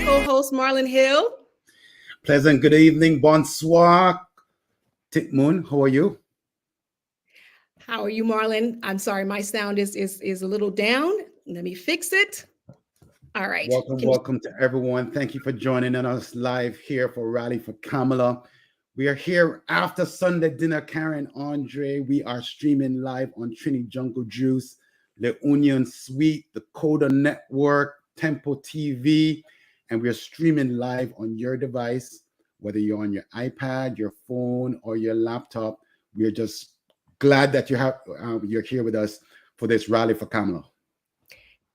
co-host Marlon Hill. Pleasant good evening. Bonsoir. Tikmun, how are you? How are you, Marlon? I'm sorry, my sound is a little down. Let me fix it. All right. Welcome to everyone. Thank you for joining us live here for Rally for Kamala. We are here after Sunday dinner, Karen Andre. We are streaming live on Trini Jungle Juice, Le Union Suite, the Coda Network, Tempo TV, and we are streaming live on your device, whether you're on your iPad, your phone, or your laptop. We are just glad that you're here with us for this Rally for Kamala.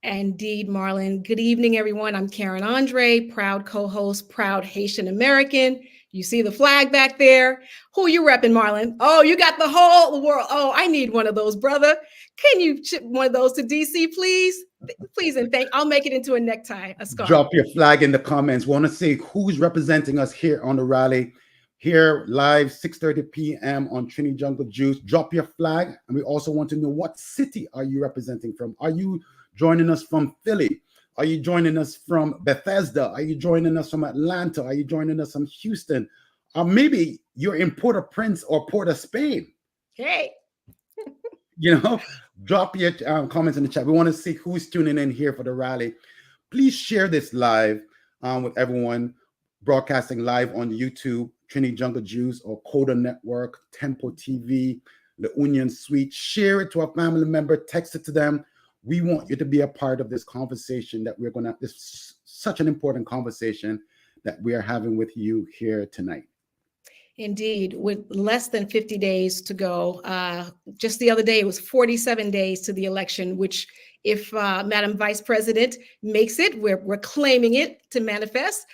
Indeed, Marlon. Good evening, everyone. I'm Karen Andre, proud co-host, proud Haitian American. You see the flag back there. Who you repping, Marlon? Oh, you got the whole world. Oh, I need one of those, brother. Can you ship one of those to DC, please? Please and thank. I'll make it into a necktie, a scarf. Drop your flag in the comments. Want to see who's representing us here on the rally. Here live, 6:30 p.m. on Trini Jungle Juice. Drop your flag. And we also want to know, what city are you representing from? Are you joining us from Philly? Are you joining us from Bethesda? Are you joining us from Atlanta? Are you joining us from Houston? Or maybe you're in Port-au-Prince or Port of Spain. Hey. Drop your comments in the chat. We want to see who's tuning in here for the rally. Please share this live with everyone, broadcasting live on YouTube, Trini Jungle Juice or Coda Network, Tempo TV, Le Union Suite. Share it to a family member, text it to them. We want you to be a part of this conversation that we're going to have. This is such an important conversation that we are having with you here tonight. Indeed, with less than 50 days to go. Just the other day, it was 47 days to the election, which if Madam Vice President makes it, we're claiming it to manifest.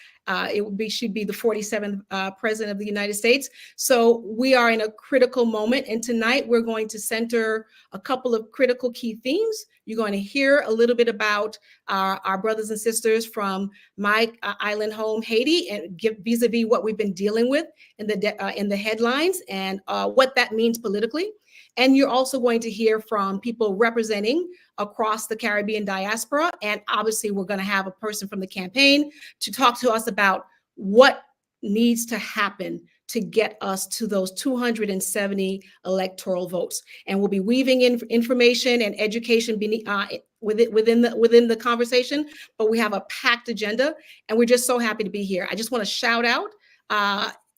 She'd be the 47th president of the United States. So we are in a critical moment. And tonight we're going to center a couple of critical key themes. You're going to hear a little bit about our brothers and sisters from my island home, Haiti, and vis-a-vis what we've been dealing with in the headlines and what that means politically. And you're also going to hear from people representing across the Caribbean diaspora. And obviously, we're going to have a person from the campaign to talk to us about what needs to happen to get us to those 270 electoral votes. And we'll be weaving in information and education within the conversation. But we have a packed agenda, and we're just so happy to be here. I just want to shout out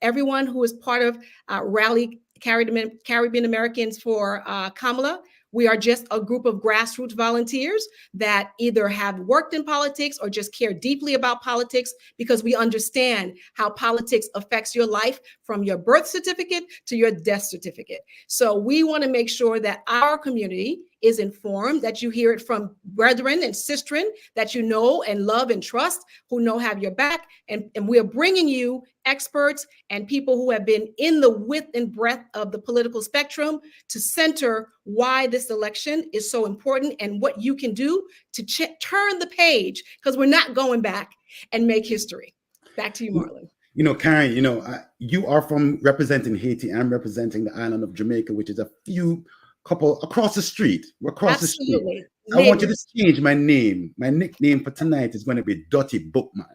everyone who is part of Rally Caribbean Americans for Kamala. We are just a group of grassroots volunteers that either have worked in politics or just care deeply about politics, because we understand how politics affects your life from your birth certificate to your death certificate. So we want to make sure that our community is informed, that you hear it from brethren and sistren that you know and love and trust, who have your back. And we are bringing you experts and people who have been in the width and breadth of the political spectrum to center why this election is so important and what you can do to turn the page, because we're not going back and make history. Back to you, Marlon. Karen, you are from representing Haiti. I'm representing the island of Jamaica, which is a couple across the street. We're across Absolutely. the street. I want you to change my name. My nickname for tonight is going to be Dirty Bookman.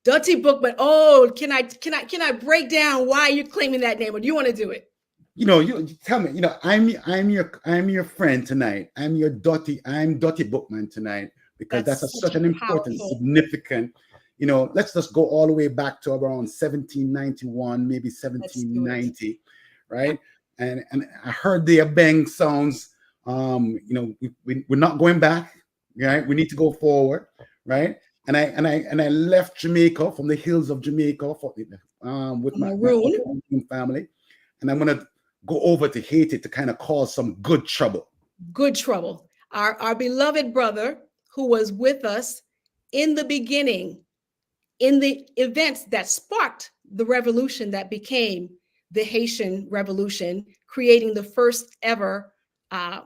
Dirty Bookman. Oh, can I break down why you're claiming that name, or do you want to do it? You tell me. I'm your friend tonight. I'm Dirty Bookman tonight, because that's such an important, significant. Let's just go all the way back to around 1791, maybe 1790, right? And I heard the bang sounds. We're not going back, right? We need to go forward, right? And I left Jamaica, from the hills of Jamaica, with my family, and I'm gonna go over to Haiti to kind of cause some good trouble. Good trouble. Our beloved brother, who was with us in the beginning, in the events that sparked the revolution that became the Haitian Revolution, creating the first ever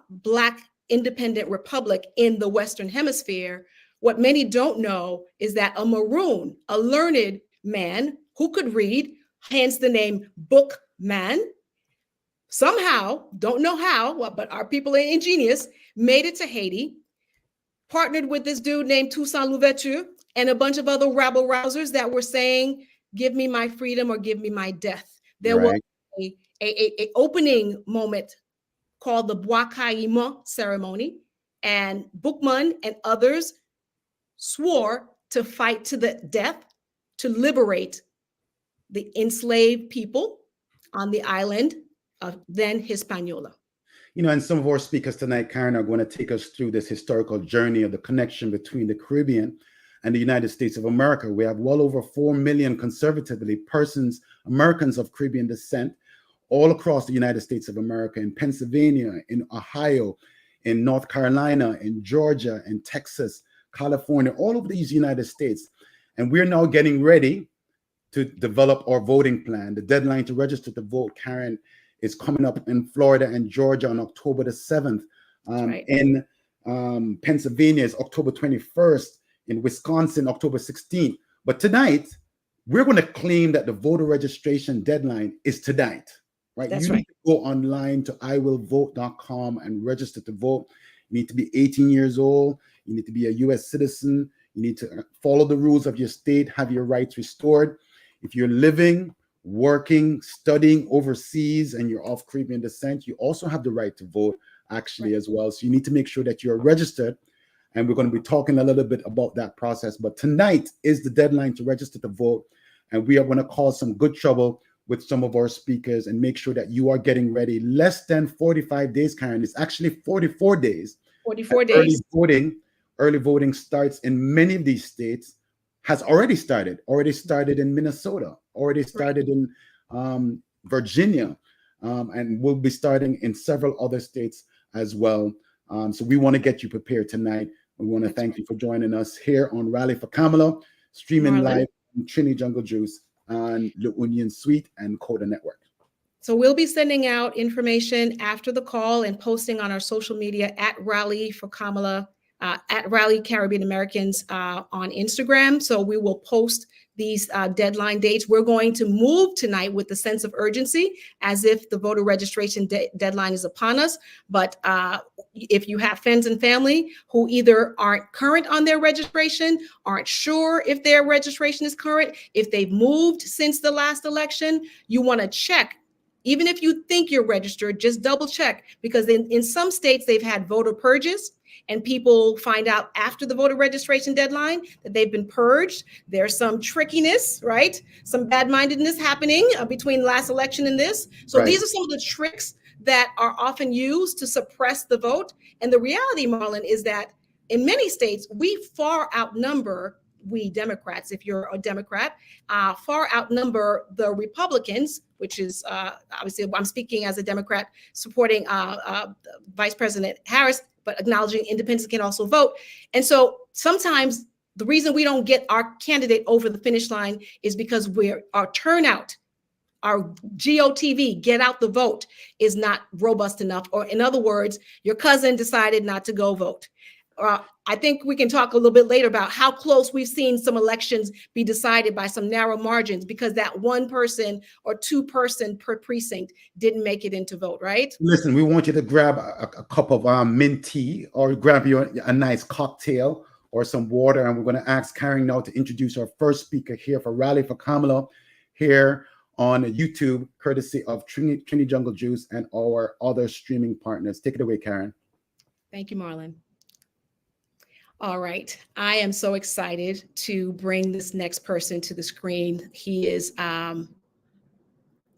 Black independent republic in the Western Hemisphere. What many don't know is that a maroon, a learned man who could read, hence the name Bookman, somehow, don't know how, but our people are ingenious, made it to Haiti, partnered with this dude named Toussaint Louverture, and a bunch of other rabble rousers that were saying, give me my freedom or give me my death. There was a opening moment called the Bois-Caillemot ceremony, and Boukman and others swore to fight to the death to liberate the enslaved people on the island of then Hispaniola. You know, and some of our speakers tonight, Karen, are going to take us through this historical journey of the connection between the Caribbean and the United States of America. We have well over 4 million conservatively Americans of Caribbean descent, all across the United States of America, in Pennsylvania, in Ohio, in North Carolina, in Georgia, in Texas, California, all over these United States. And we're now getting ready to develop our voting plan. The deadline to register to vote, Karen, is coming up in Florida and Georgia on October the 7th. In Pennsylvania is October 21st. In Wisconsin, October 16th. But tonight, we're going to claim that the voter registration deadline is tonight. Right? That's you right. need to go online to iwillvote.com and register to vote. You need to be 18 years old. You need to be a U.S. citizen. You need to follow the rules of your state, have your rights restored. If you're living, working, studying overseas, and you're of Caribbean descent, you also have the right to vote, actually, as well. So you need to make sure that you're registered. And we're going to be talking a little bit about that process. But tonight is the deadline to register to vote. And we are going to cause some good trouble with some of our speakers and make sure that you are getting ready. Less than 45 days, Karen. It's actually 44 days. 44 days. Early voting starts in many of these states, has already started in Minnesota, already started in Virginia, and will be starting in several other states as well. So we want to get you prepared tonight. We want to thank you for joining us here on Rally for Kamala, streaming live on Trini Jungle Juice on Le Union Suite and Coda Network. So we'll be sending out information after the call and posting on our social media at Rally for Kamala, at Rally Caribbean Americans on Instagram. So we will post these deadline dates. We're going to move tonight with a sense of urgency, as if the voter registration deadline is upon us. But if you have friends and family who either aren't current on their registration, aren't sure if their registration is current, if they've moved since the last election, you want to check. Even if you think you're registered, just double check, because in some states they've had voter purges, and people find out after the voter registration deadline that they've been purged. There's some trickiness, right? Some bad-mindedness happening between last election and this. So these are some of the tricks that are often used to suppress the vote. And the reality, Marlon, is that in many states, we far outnumber, we Democrats, if you're a Democrat, far outnumber the Republicans, which is obviously I'm speaking as a Democrat supporting Vice President Harris, but acknowledging independents can also vote. And so sometimes the reason we don't get our candidate over the finish line is because our turnout, our GOTV, get out the vote, is not robust enough. Or in other words, your cousin decided not to go vote. I think we can talk a little bit later about how close we've seen some elections be decided by some narrow margins because that one person or two person per precinct didn't make it into vote, right? Listen, we want you to grab a cup of mint tea, or grab you a nice cocktail or some water. And we're going to ask Karen now to introduce our first speaker here for Rally for Kamala here on YouTube, courtesy of Trini Jungle Juice and our other streaming partners. Take it away, Karen. Thank you, Marlon. All right. I am so excited to bring this next person to the screen. He is,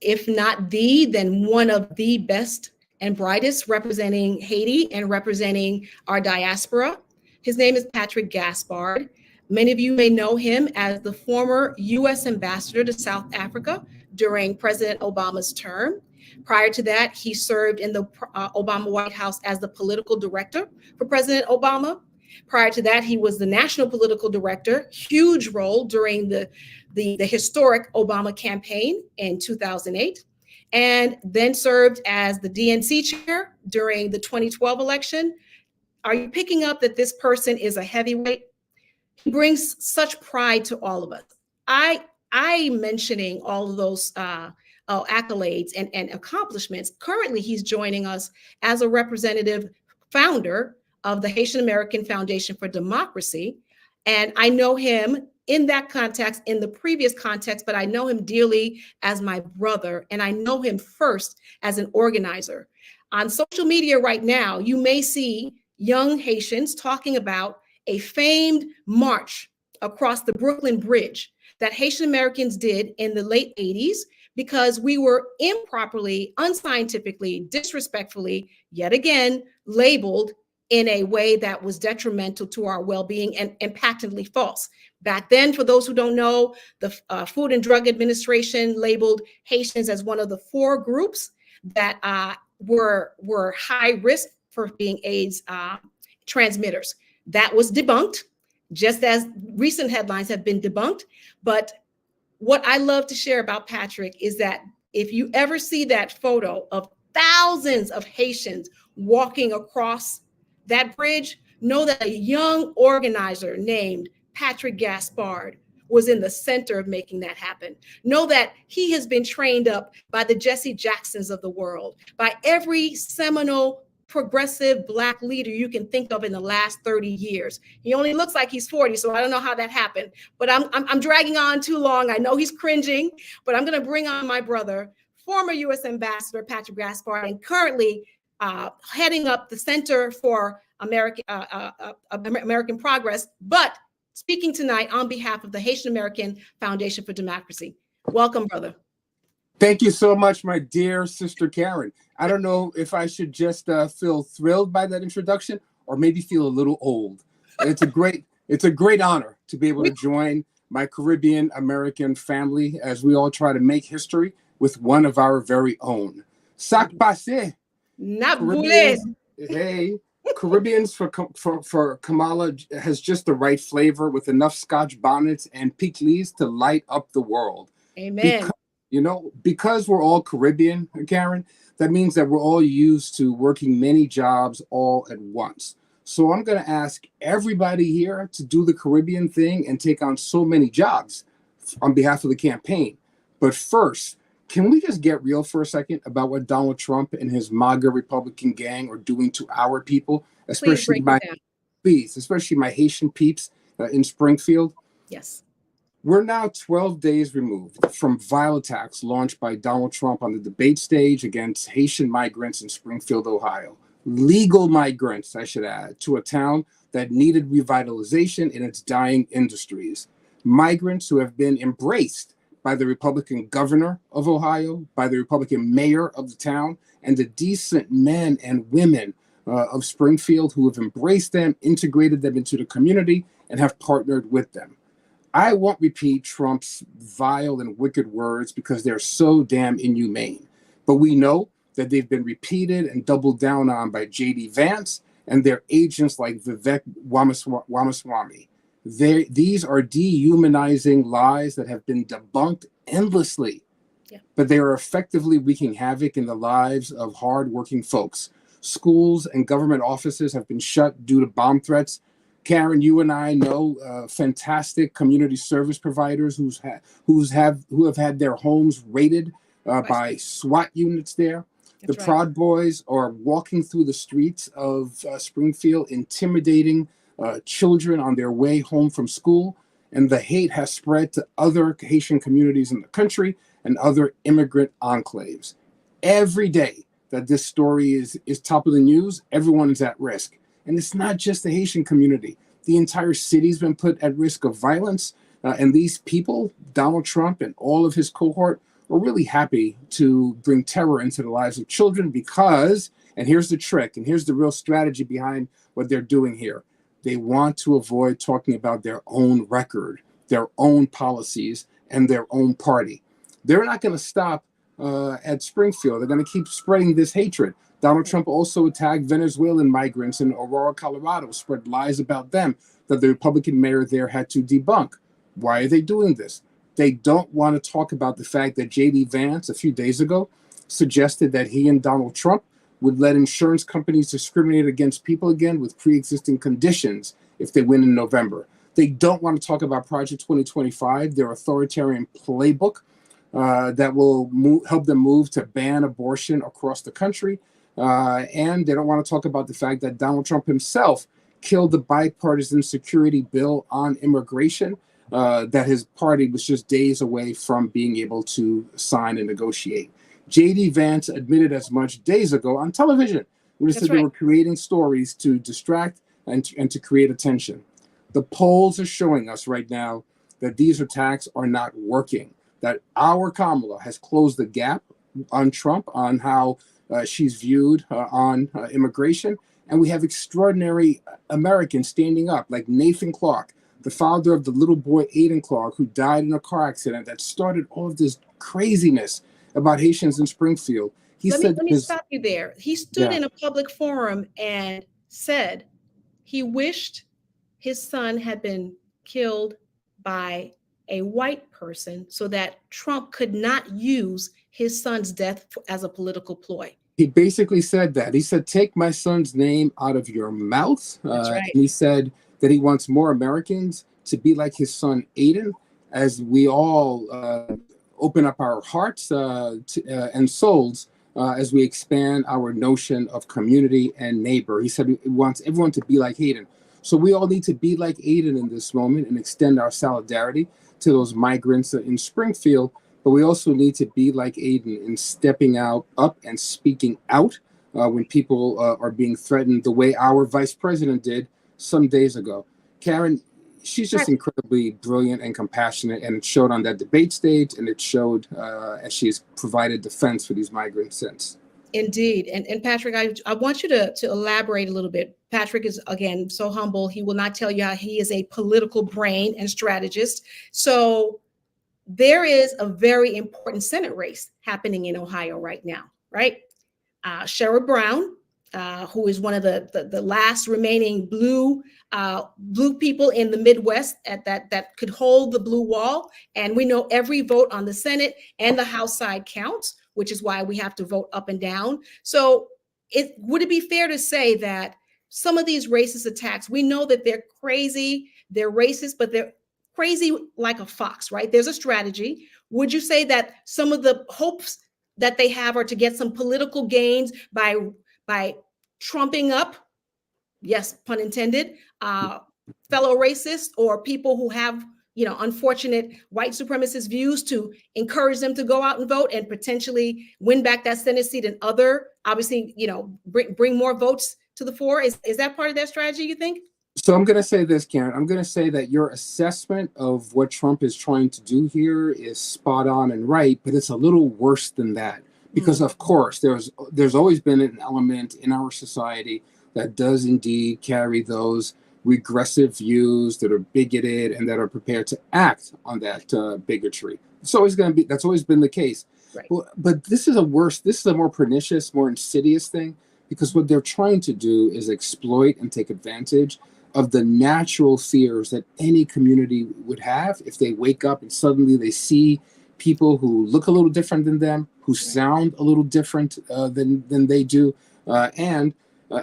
if not then one of the best and brightest representing Haiti and representing our diaspora. His name is Patrick Gaspard. Many of you may know him as the former U.S. ambassador to South Africa during President Obama's term. Prior to that, he served in the Obama White House as the political director for President Obama. Prior to that, he was the national political director, huge role during the historic Obama campaign in 2008, and then served as the DNC chair during the 2012 election. Are you picking up that this person is a heavyweight? He brings such pride to all of us. I mentioning all of those accolades and accomplishments. Currently, he's joining us as a representative founder of the Haitian American Foundation for Democracy, And I know him in that context, in the previous context, but I know him dearly as my brother. And I know him first as an organizer. On social media right now, you may see young Haitians talking about a famed march across the Brooklyn Bridge that Haitian Americans did in the late 80s because we were improperly, unscientifically, disrespectfully, yet again, labeled in a way that was detrimental to our well-being and patently false. Back then, for those who don't know, the Food and Drug Administration labeled Haitians as one of the 4 groups that were high risk for being AIDS transmitters. That was debunked, just as recent headlines have been debunked. But what I love to share about Patrick is that if you ever see that photo of thousands of Haitians walking across that bridge, know that a young organizer named Patrick Gaspard was in the center of making that happen. Know that he has been trained up by the Jesse Jacksons of the world, by every seminal progressive Black leader you can think of in the last 30 years. He only looks like he's 40, so I don't know how that happened, but I'm dragging on too long. I know he's cringing, but I'm gonna bring on my brother, former US Ambassador Patrick Gaspard, and currently heading up the Center for American Progress, but speaking tonight on behalf of the Haitian American Foundation for Democracy. Welcome, brother. Thank you so much, my dear sister Karen. I don't know if I should just feel thrilled by that introduction or maybe feel a little old. It's a great honor to be able to join my Caribbean American family as we all try to make history with one of our very own. Sac passe. Hey, Caribbeans for Kamala has just the right flavor with enough Scotch bonnets and pickles to light up the world. Amen. Because we're all Caribbean, Karen, that means that we're all used to working many jobs all at once. So I'm going to ask everybody here to do the Caribbean thing and take on so many jobs on behalf of the campaign. But first, can we just get real for a second about what Donald Trump and his MAGA Republican gang are doing to our people, especially my Haitian peeps in Springfield? Yes. We're now 12 days removed from vile attacks launched by Donald Trump on the debate stage against Haitian migrants in Springfield, Ohio. Legal migrants, I should add, to a town that needed revitalization in its dying industries. Migrants who have been embraced by the Republican governor of Ohio, by the Republican mayor of the town, and the decent men and women of Springfield who have embraced them, integrated them into the community, and have partnered with them. I won't repeat Trump's vile and wicked words because they're so damn inhumane. But we know that they've been repeated and doubled down on by J.D. Vance and their agents like Vivek Ramaswamy. These are dehumanizing lies that have been debunked endlessly, but they are effectively wreaking havoc in the lives of hardworking folks. Schools and government offices have been shut due to bomb threats. Karen, you and I know fantastic community service providers who have had their homes raided by SWAT units there. The Proud Boys are walking through the streets of Springfield, intimidating children on their way home from school. And the hate has spread to other Haitian communities in the country and other immigrant enclaves. Every day that this story is top of the news, everyone is at risk. And it's not just the Haitian community. The entire city's been put at risk of violence. And these people, Donald Trump and all of his cohort, are really happy to bring terror into the lives of children because, and here's the trick, and here's the real strategy behind what they're doing here. They want to avoid talking about their own record, their own policies, and their own party. They're not going to stop at Springfield. They're going to keep spreading this hatred. Donald Trump also attacked Venezuelan migrants in Aurora, Colorado, spread lies about them that the Republican mayor there had to debunk. Why are they doing this? They don't want to talk about the fact that J.D. Vance, a few days ago, suggested that he and Donald Trump would let insurance companies discriminate against people again with pre-existing conditions if they win in November. They don't want to talk about Project 2025, their authoritarian playbook that will help them move to ban abortion across the country. And they don't want to talk about the fact that Donald Trump himself killed the bipartisan security bill on immigration that his party was just days away from being able to sign and negotiate. J.D. Vance admitted as much days ago on television when he said they were creating stories to distract and to create attention. The polls are showing us right now that these attacks are not working, that our Kamala has closed the gap on Trump, on how she's viewed on immigration. And we have extraordinary Americans standing up, like Nathan Clark, the father of the little boy Aiden Clark, who died in a car accident that started all of this craziness about Haitians in Springfield. Let me stop you there. He stood in a public forum and said he wished his son had been killed by a white person so that Trump could not use his son's death as a political ploy. He basically said that. He said, take my son's name out of your mouth. That's right. And he said that he wants more Americans to be like his son, Aiden, as we all open up our hearts and souls as we expand our notion of community and neighbor. He said he wants everyone to be like Aiden. So we all need to be like Aiden in this moment and extend our solidarity to those migrants in Springfield. But we also need to be like Aiden in stepping up and speaking out when people are being threatened, the way our vice president did some days ago. Karen, she's just incredibly brilliant and compassionate, and it showed on that debate stage, and it showed as she's provided defense for these migrants since. Indeed. And Patrick, I want you to elaborate a little bit. Patrick is, again, so humble. He will not tell you how he is a political brain and strategist. So there is a very important Senate race happening in Ohio right now, right? Sherrod Brown, who is one of the last remaining blue people in the Midwest that could hold the blue wall. And we know every vote on the Senate and the House side counts, which is why we have to vote up and down. So would it be fair to say that some of these racist attacks, we know that they're crazy, they're racist, but they're crazy like a fox, right? There's a strategy. Would you say that some of the hopes that they have are to get some political gains by trumping up, yes, pun intended, fellow racists or people who have, unfortunate white supremacist views, to encourage them to go out and vote and potentially win back that Senate seat and obviously, bring more votes to the fore? Is that part of their strategy, you think? So I'm going to say this, Karen. I'm going to say that your assessment of what Trump is trying to do here is spot on and right, but it's a little worse than that. Because, of course, there's always been an element in our society that does indeed carry those regressive views that are bigoted and that are prepared to act on that bigotry. That's always been the case. Right. But this is a more pernicious, more insidious thing, because what they're trying to do is exploit and take advantage of the natural fears that any community would have if they wake up and suddenly they see people who look a little different than them, who sound a little different than they do, and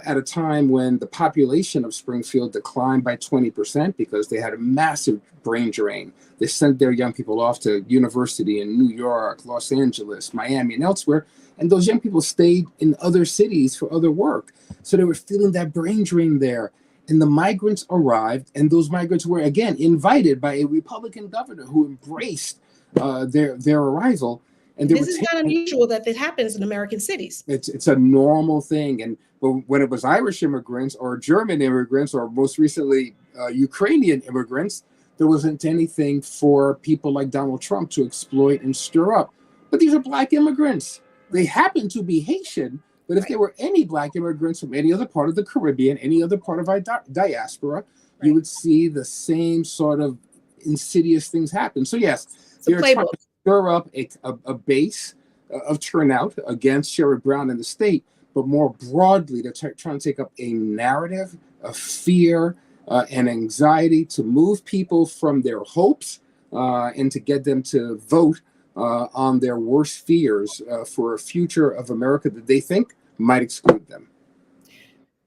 at a time when the population of Springfield declined by 20% because they had a massive brain drain. They sent their young people off to university in New York, Los Angeles, Miami, and elsewhere, and those young people stayed in other cities for other work. So they were feeling that brain drain there. And the migrants arrived, and those migrants were, again, invited by a Republican governor who embraced their arrival. And this is not unusual that it happens in American cities. It's a normal thing. But when it was Irish immigrants or German immigrants or most recently Ukrainian immigrants, there wasn't anything for people like Donald Trump to exploit and stir up. But these are Black immigrants. They happen to be Haitian, but if there were any Black immigrants from any other part of the Caribbean, any other part of our diaspora, you would see the same sort of insidious things happen. So yes, they're trying to stir up a base of turnout against Sherrod Brown in the state, but more broadly, they're trying to take up a narrative of fear and anxiety to move people from their hopes and to get them to vote on their worst fears for a future of America that they think might exclude them.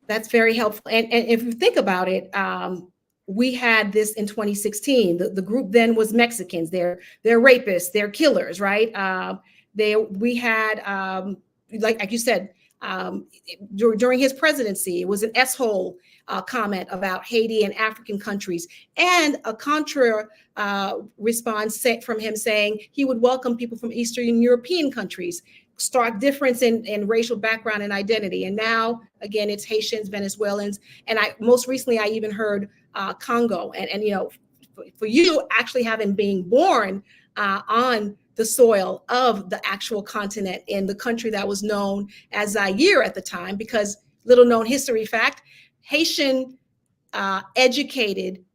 That's very helpful. And if you think about it, we had this in 2016. The group then was Mexicans. They're rapists. They're killers, right? We had, like you said, during his presidency. It was an S-hole comment about Haiti and African countries, and a contra response from him saying he would welcome people from Eastern European countries. Stark difference in racial background and identity. And now, again, it's Haitians, Venezuelans. And most recently, I even heard Congo. And you know, for you actually having being born on the soil of the actual continent in the country that was known as Zaire at the time, because little known history fact, Haitian educated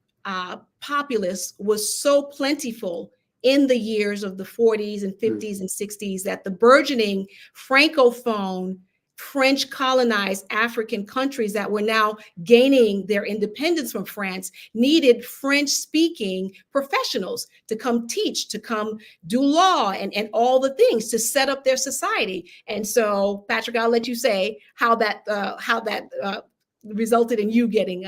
populace was so plentiful in the years of the 40s and 50s and 60s that the burgeoning Francophone French colonized African countries that were now gaining their independence from France needed French speaking professionals to come teach, to come do law and all the things to set up their society. And so, Patrick, I'll let you say how that resulted in you getting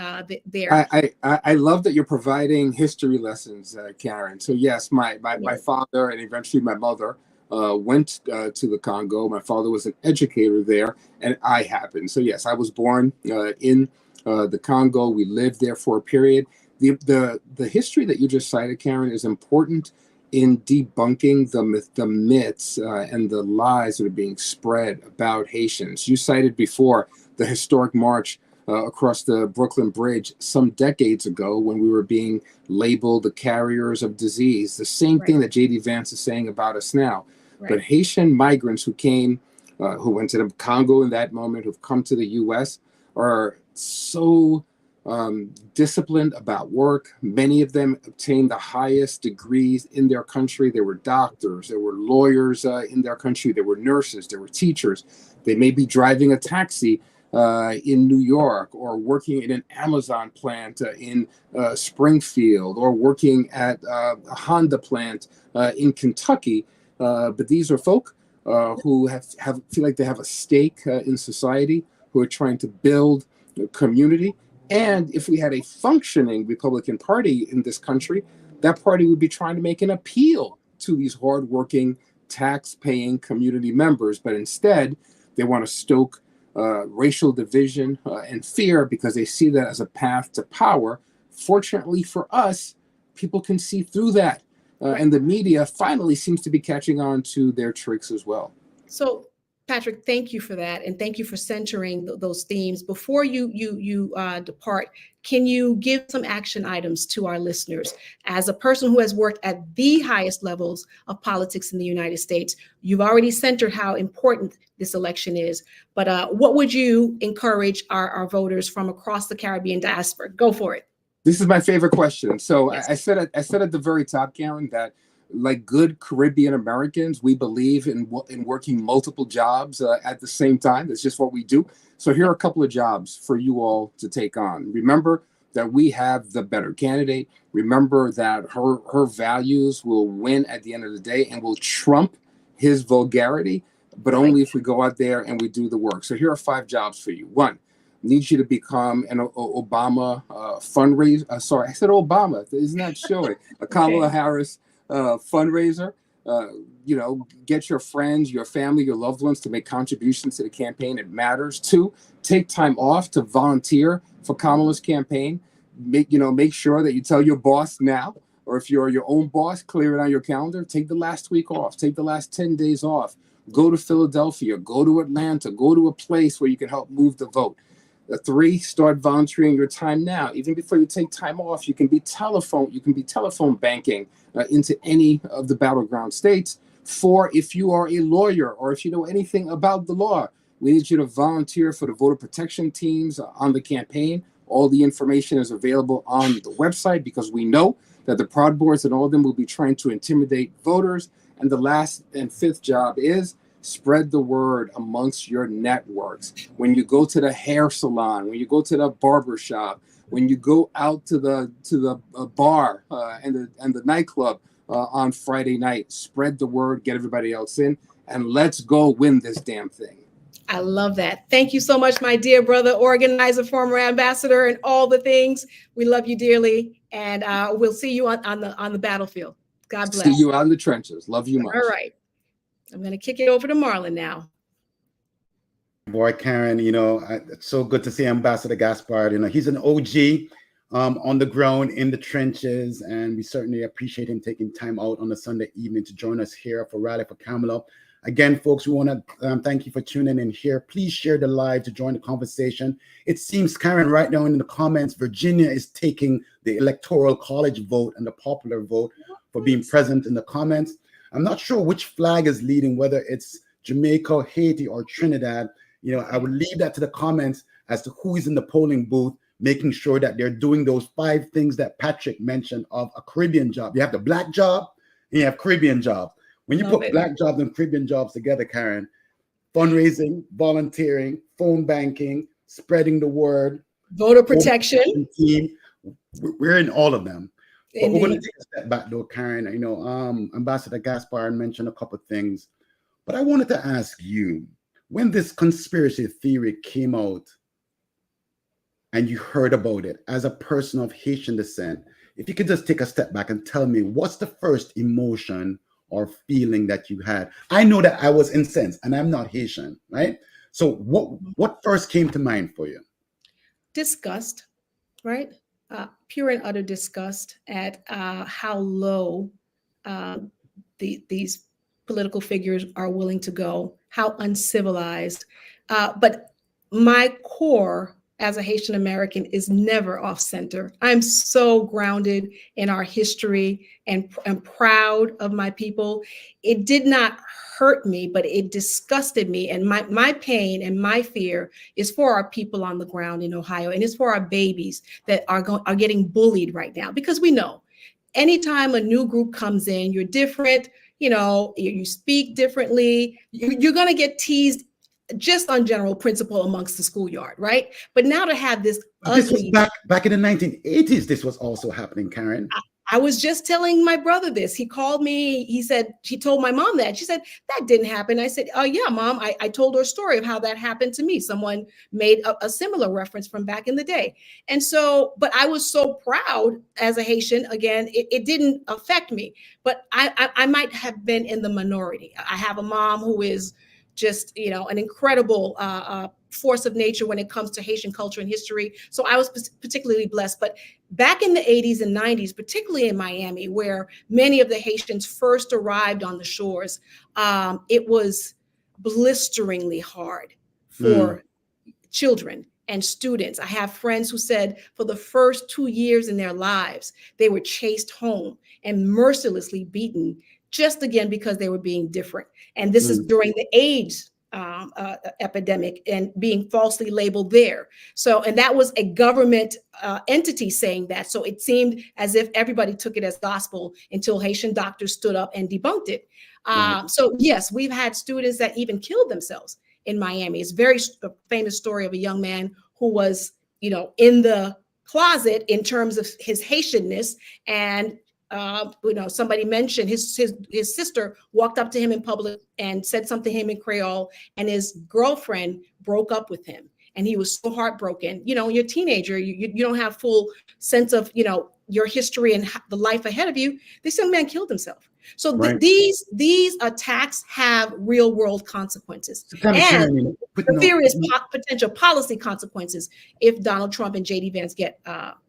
there. I love that you're providing history lessons, Karen. So yes, my father and eventually my mother went to the Congo. My father was an educator there, and I happened. So yes, I was born in the Congo. We lived there for a period. The history that you just cited, Karen, is important in debunking the myths and the lies that are being spread about Haitians. You cited before the historic march across the Brooklyn Bridge some decades ago when we were being labeled the carriers of disease. The same thing that J.D. Vance is saying about us now. But Haitian migrants who came, who went to the Congo in that moment, who've come to the U.S., are so disciplined about work. Many of them obtained the highest degrees in their country. There were doctors, there were lawyers in their country, there were nurses, there were teachers. They may be driving a taxi in New York, or working in an Amazon plant in Springfield, or working at a Honda plant in Kentucky. But these are folk who feel like they have a stake in society, who are trying to build a community. And if we had a functioning Republican Party in this country, that party would be trying to make an appeal to these hardworking, tax-paying community members. But instead, they want to stoke racial division and fear because they see that as a path to power. Fortunately for us, people can see through that. And the media finally seems to be catching on to their tricks as well. So, Patrick, thank you for that. And thank you for centering those themes. Before you depart, can you give some action items to our listeners? As a person who has worked at the highest levels of politics in the United States, you've already centered how important this election is. But what would you encourage our voters from across the Caribbean diaspora? Go for it. This is my favorite question. So yes. I said at the very top, Karen, that like good Caribbean Americans, we believe in working multiple jobs at the same time. That's just what we do. So here are a couple of jobs for you all to take on. Remember that we have the better candidate. Remember that her values will win at the end of the day and will trump his vulgarity, but only if we go out there and we do the work. So here are 5 jobs for you. 1, need you to become an Obama fundraiser. Sorry, I said Obama. Isn't that showing? A Kamala Harris fundraiser. Get your friends, your family, your loved ones to make contributions to the campaign. It matters. 2, take time off to volunteer for Kamala's campaign. Make sure that you tell your boss now, or if you're your own boss, clear it on your calendar. Take the last week off. Take the last 10 days off. Go to Philadelphia. Go to Atlanta. Go to a place where you can help move the vote. 3, start volunteering your time now. Even before you take time off, you can be telephone banking into any of the battleground states. 4, if you are a lawyer or if you know anything about the law, we need you to volunteer for the voter protection teams on the campaign. All the information is available on the website because we know that the Proud Boards and all of them will be trying to intimidate voters. And the last and 5th job is spread the word amongst your networks. When you go to the hair salon, when you go to the barber shop, when you go out to the bar and the nightclub on Friday night, spread the word, get everybody else in, and let's go win this damn thing. I love that. Thank you so much, my dear brother, organizer, former ambassador, and all the things. We love you dearly, and we'll see you on the battlefield. God bless. See you out in the trenches. Love you much. All right. I'm going to kick it over to Marlon now. Boy, Karen, it's so good to see Ambassador Gaspard. He's an OG on the ground in the trenches, and we certainly appreciate him taking time out on a Sunday evening to join us here for Rally for Kamala. Again, folks, we want to thank you for tuning in here. Please share the live to join the conversation. It seems, Karen, right now in the comments, Virginia is taking the Electoral College vote and the popular vote for being present in the comments. I'm not sure which flag is leading, whether it's Jamaica, Haiti, or Trinidad. I would leave that to the comments as to who is in the polling booth, making sure that they're doing those 5 things that Patrick mentioned of a Caribbean job. You have the black job and you have Caribbean jobs. When you put black jobs and Caribbean jobs together, Karen, fundraising, volunteering, phone banking, spreading the word, voter protection team, we're in all of them. But we're going to take a step back though, Karen. Ambassador Gaspard mentioned a couple of things, but I wanted to ask you, when this conspiracy theory came out and you heard about it as a person of Haitian descent, if you could just take a step back and tell me, what's the first emotion or feeling that you had? I know that I was incensed, and I'm not Haitian, right? So what first came to mind for you? Disgust, right? Pure and utter disgust at how low these political figures are willing to go, how uncivilized. But my core as a Haitian American is never off center. I'm so grounded in our history and proud of my people. It did not hurt me, but it disgusted me. And my pain and my fear is for our people on the ground in Ohio, and it's for our babies that are getting bullied right now, because we know anytime a new group comes in, you're different, you speak differently, you're going to get teased just on general principle amongst the schoolyard, right? But now to have this ugly... This was back in the 1980s, this was also happening, Karen. I was just telling my brother this. He called me. He said, he told my mom that. She said, that didn't happen. I said, oh, yeah, Mom. I told her a story of how that happened to me. Someone made a similar reference from back in the day. And so, but I was so proud as a Haitian. Again, it didn't affect me, but I might have been in the minority. I have a mom who is just, an incredible force of nature when it comes to Haitian culture and history. So I was particularly blessed. But back in the 80s and 90s, particularly in Miami, where many of the Haitians first arrived on the shores, it was blisteringly hard for children and students. I have friends who said for the first 2 years in their lives, they were chased home and mercilessly beaten, just again because they were being different. And this is during the AIDS epidemic and being falsely labeled there. So, and that was a government entity saying that. So it seemed as if everybody took it as gospel until Haitian doctors stood up and debunked it. So yes, we've had students that even killed themselves in Miami. It's a very famous story of a young man who was, in the closet in terms of his Haitianness, and somebody mentioned his sister walked up to him in public and said something to him in Creole, and his girlfriend broke up with him. And he was so heartbroken. You're a teenager, you don't have full sense of, your history and the life ahead of you. This young man killed himself. So these attacks have real world consequences. And serious potential policy consequences if Donald Trump and JD Vance get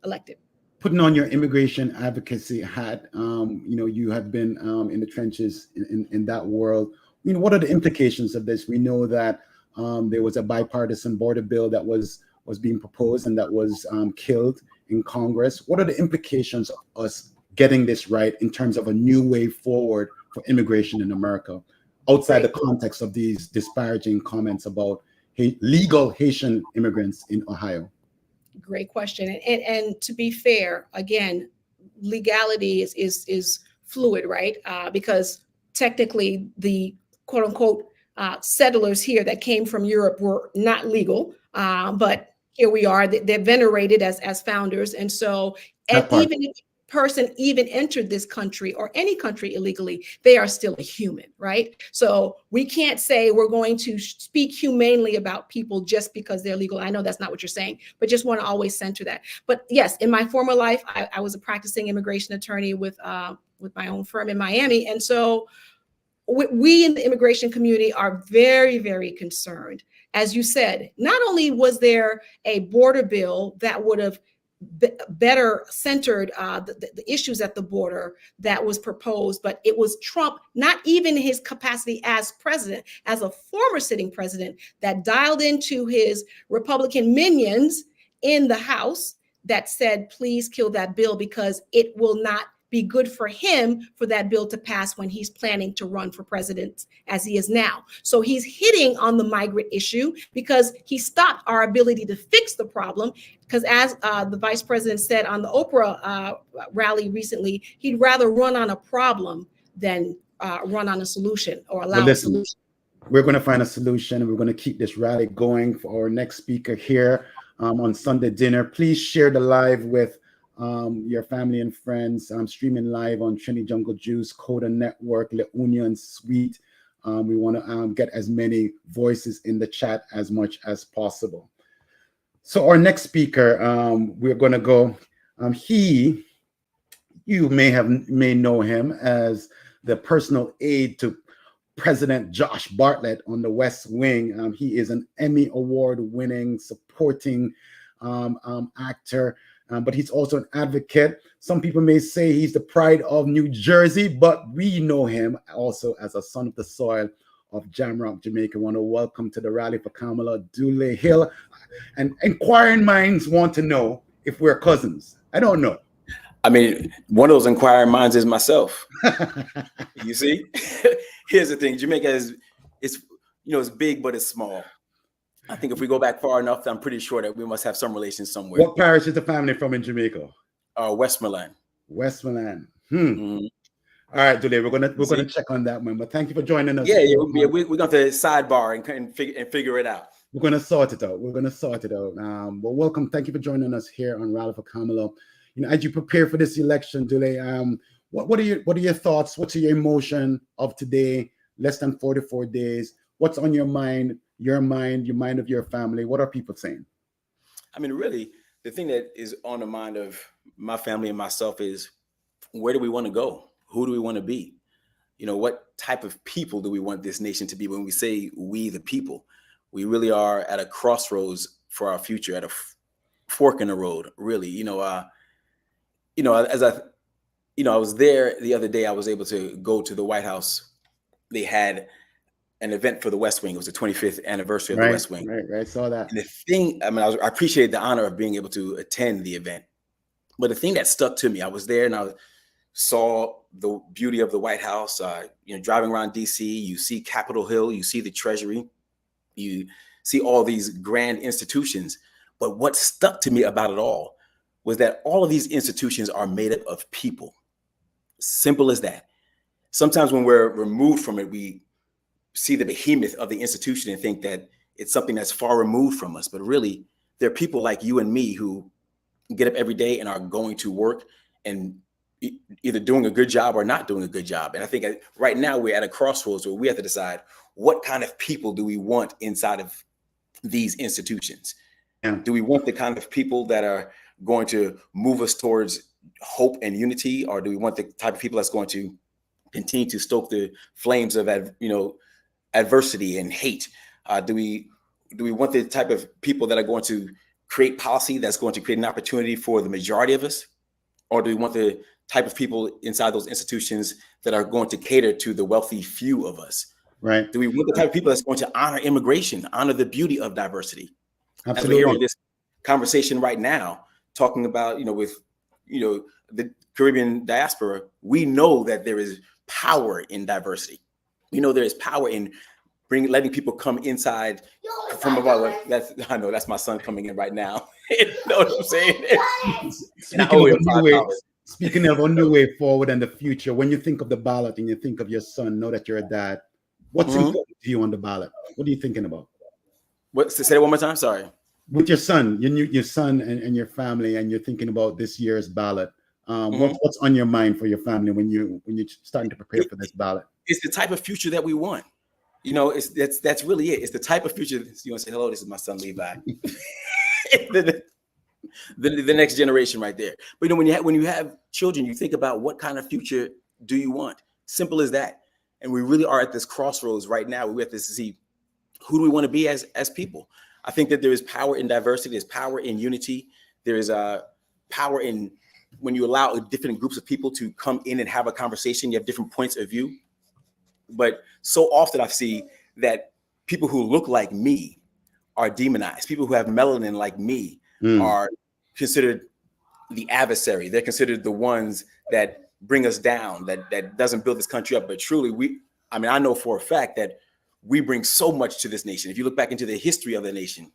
elected. Putting on your immigration advocacy hat, you have been in the trenches in that world. What are the implications of this? We know that there was a bipartisan border bill that was being proposed and that was killed in Congress. What are the implications of us getting this right in terms of a new way forward for immigration in America, outside the context of these disparaging comments about legal Haitian immigrants in Ohio? Great question. And to be fair, again, legality is fluid, right? Because technically the quote unquote settlers here that came from Europe were not legal, but here we are. They're venerated as founders. And so, and even if a person even entered this country or any country illegally, they are still a human, right? So we can't say we're going to speak humanely about people just because they're legal. I know that's not what you're saying, but just want to always center that. But yes, in my former life, I was a practicing immigration attorney with my own firm in Miami. And so we in the immigration community are very, very concerned as you said, not only was there a border bill that would have better centered the issues at the border that was proposed, but it was Trump, not even his capacity as president, as a former sitting president, that dialed into his Republican minions in the House that said, please kill that bill because it will not be good for him for that bill to pass when he's planning to run for president as he is now. So he's hitting on the migrant issue because he stopped our ability to fix the problem. Because as the vice president said on the Oprah rally recently, he'd rather run on a problem than run on a solution or allow a solution. We're going to find a solution, and we're going to keep this rally going for our next speaker here on Sunday dinner. Please share the live with your family and friends. I'm streaming live on Trinity Jungle Juice, Coda Network, Le Union Suite. We want to get as many voices in the chat as much as possible. So our next speaker, we're going to go. You may know him as the personal aide to President Josh Bartlett on the West Wing. He is an Emmy Award-winning supporting actor. But he's also an advocate. Some people may say he's the pride of New Jersey, but we know him also as a son of the soil of Jamrock, Jamaica. I want to welcome to the rally for Kamala Dule Hill. And inquiring minds want to know if we're cousins. I don't know. I mean, one of those inquiring minds is myself. You see, here's the thing: Jamaica it's big, but it's small. I think if we go back far enough, I'm pretty sure that we must have some relations somewhere. What parish is the family from in Jamaica? Westmoreland. Westmoreland. Mm-hmm. All right, Dule, we're gonna check on that one. But thank you for joining us. Yeah, we're going to sidebar and figure it out. We're gonna sort it out. Well, welcome. Thank you for joining us here on Rally for Kamala. As you prepare for this election, Dule, what are your thoughts? What's your emotion of today? Less than 44 days. What's on your mind? Your mind of your family? What are people saying? I mean, really, the thing that is on the mind of my family and myself is, where do we want to go? Who do we want to be? What type of people do we want this nation to be? When we say we the people, we really are at a crossroads for our future, at a fork in the road, really. As I was there the other day, I was able to go to the White House. They had an event for the West Wing. It was the 25th anniversary of the West Wing. Right. Saw that. And the thing, I appreciated the honor of being able to attend the event. But the thing that stuck to me, I was there and I saw the beauty of the White House. Driving around DC, you see Capitol Hill, you see the Treasury, you see all these grand institutions. But what stuck to me about it all was that all of these institutions are made up of people. Simple as that. Sometimes when we're removed from it, we see the behemoth of the institution and think that it's something that's far removed from us. But really, there are people like you and me who get up every day and are going to work and either doing a good job or not doing a good job. And I think right now we're at a crossroads where we have to decide, what kind of people do we want inside of these institutions? Yeah. Do we want the kind of people that are going to move us towards hope and unity? Or do we want the type of people that's going to continue to stoke the flames of adversity and hate? Do we want the type of people that are going to create policy that's going to create an opportunity for the majority of us? Or do we want the type of people inside those institutions that are going to cater to the wealthy few of us? Right. Do we want the type of people that's going to honor immigration, honor the beauty of diversity? Absolutely. As we're hearing this conversation right now, talking about, with the Caribbean diaspora, we know that there is power in diversity. We know there is power in letting people come inside from above. That's my son coming in right now. You know what I'm saying? Speaking of a new way forward and the future, when you think of the ballot and you think of your son, know that you're a dad. What's important to you on the ballot? What are you thinking about? Say that one more time. Sorry. With your son, your son and your family, and you're thinking about this year's ballot. What's on your mind for your family when you're starting to prepare for this ballot? It's the type of future that we want. That's really it. It's the type of future. You want to say hello? This is my son Levi. the next generation right there. But when you have children, you think about what kind of future do you want? Simple as that. And we really are at this crossroads right now. We have to see who do we want to be as people? I think that there is power in diversity. There's power in unity. There is power in when you allow different groups of people to come in and have a conversation. You have different points of view. But so often I see that people who look like me are demonized. People who have melanin like me are considered the adversary. They're considered the ones that bring us down, that doesn't build this country up. But truly, I know for a fact that we bring so much to this nation. If you look back into the history of the nation,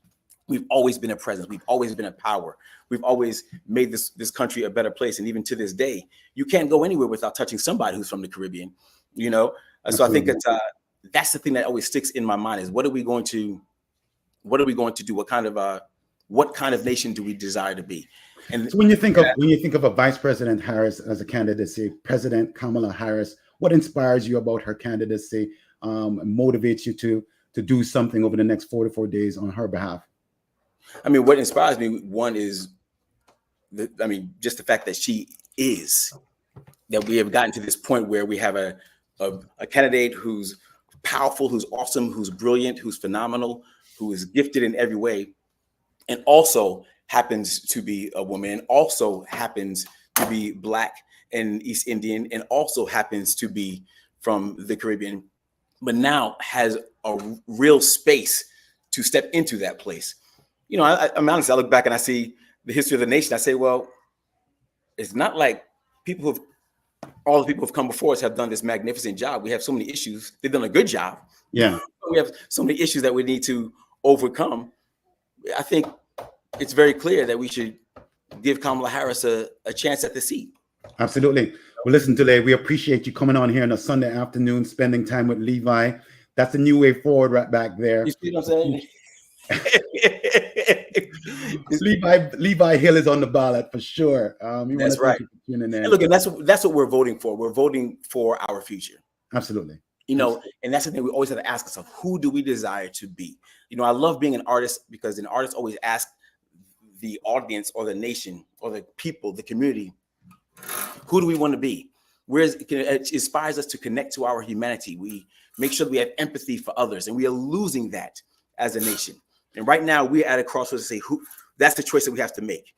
we've always been a presence. We've always been a power. We've always made this country a better place. And even to this day, you can't go anywhere without touching somebody who's from the Caribbean, you know? So I think that's the thing that always sticks in my mind is what are we going to do? What kind of nation do we desire to be? And so when you think of a Vice President Harris as a candidacy, President Kamala Harris, what inspires you about her candidacy, motivates you to do something over the next 44 days on her behalf? I mean, what inspires me, one is, just the fact that we have gotten to this point where we have a candidate who's powerful, who's awesome, who's brilliant, who's phenomenal, who is gifted in every way, and also happens to be a woman, also happens to be Black and East Indian, and also happens to be from the Caribbean, but now has a real space to step into that place. You know, I'm honest, I look back and I see the history of the nation. I say, well, it's not like all the people who've come before us have done this magnificent job. We have so many issues. They've done a good job. Yeah. We have so many issues that we need to overcome. I think it's very clear that we should give Kamala Harris a chance at the seat. Absolutely. Well, listen, Dule, we appreciate you coming on here on a Sunday afternoon, spending time with Levi. That's the new way forward right back there. You see what I'm saying? Levi Hill is on the ballot for sure. That's right. And look, and that's what we're voting for. We're voting for our future. Absolutely. You know, and that's the thing we always have to ask ourselves: who do we desire to be? You know, I love being an artist because an artist always asks the audience or the nation or the people, the community, who do we want to be? It inspires us to connect to our humanity. We make sure that we have empathy for others, and we are losing that as a nation. And right now, we're at a crossroads to say, that's the choice that we have to make.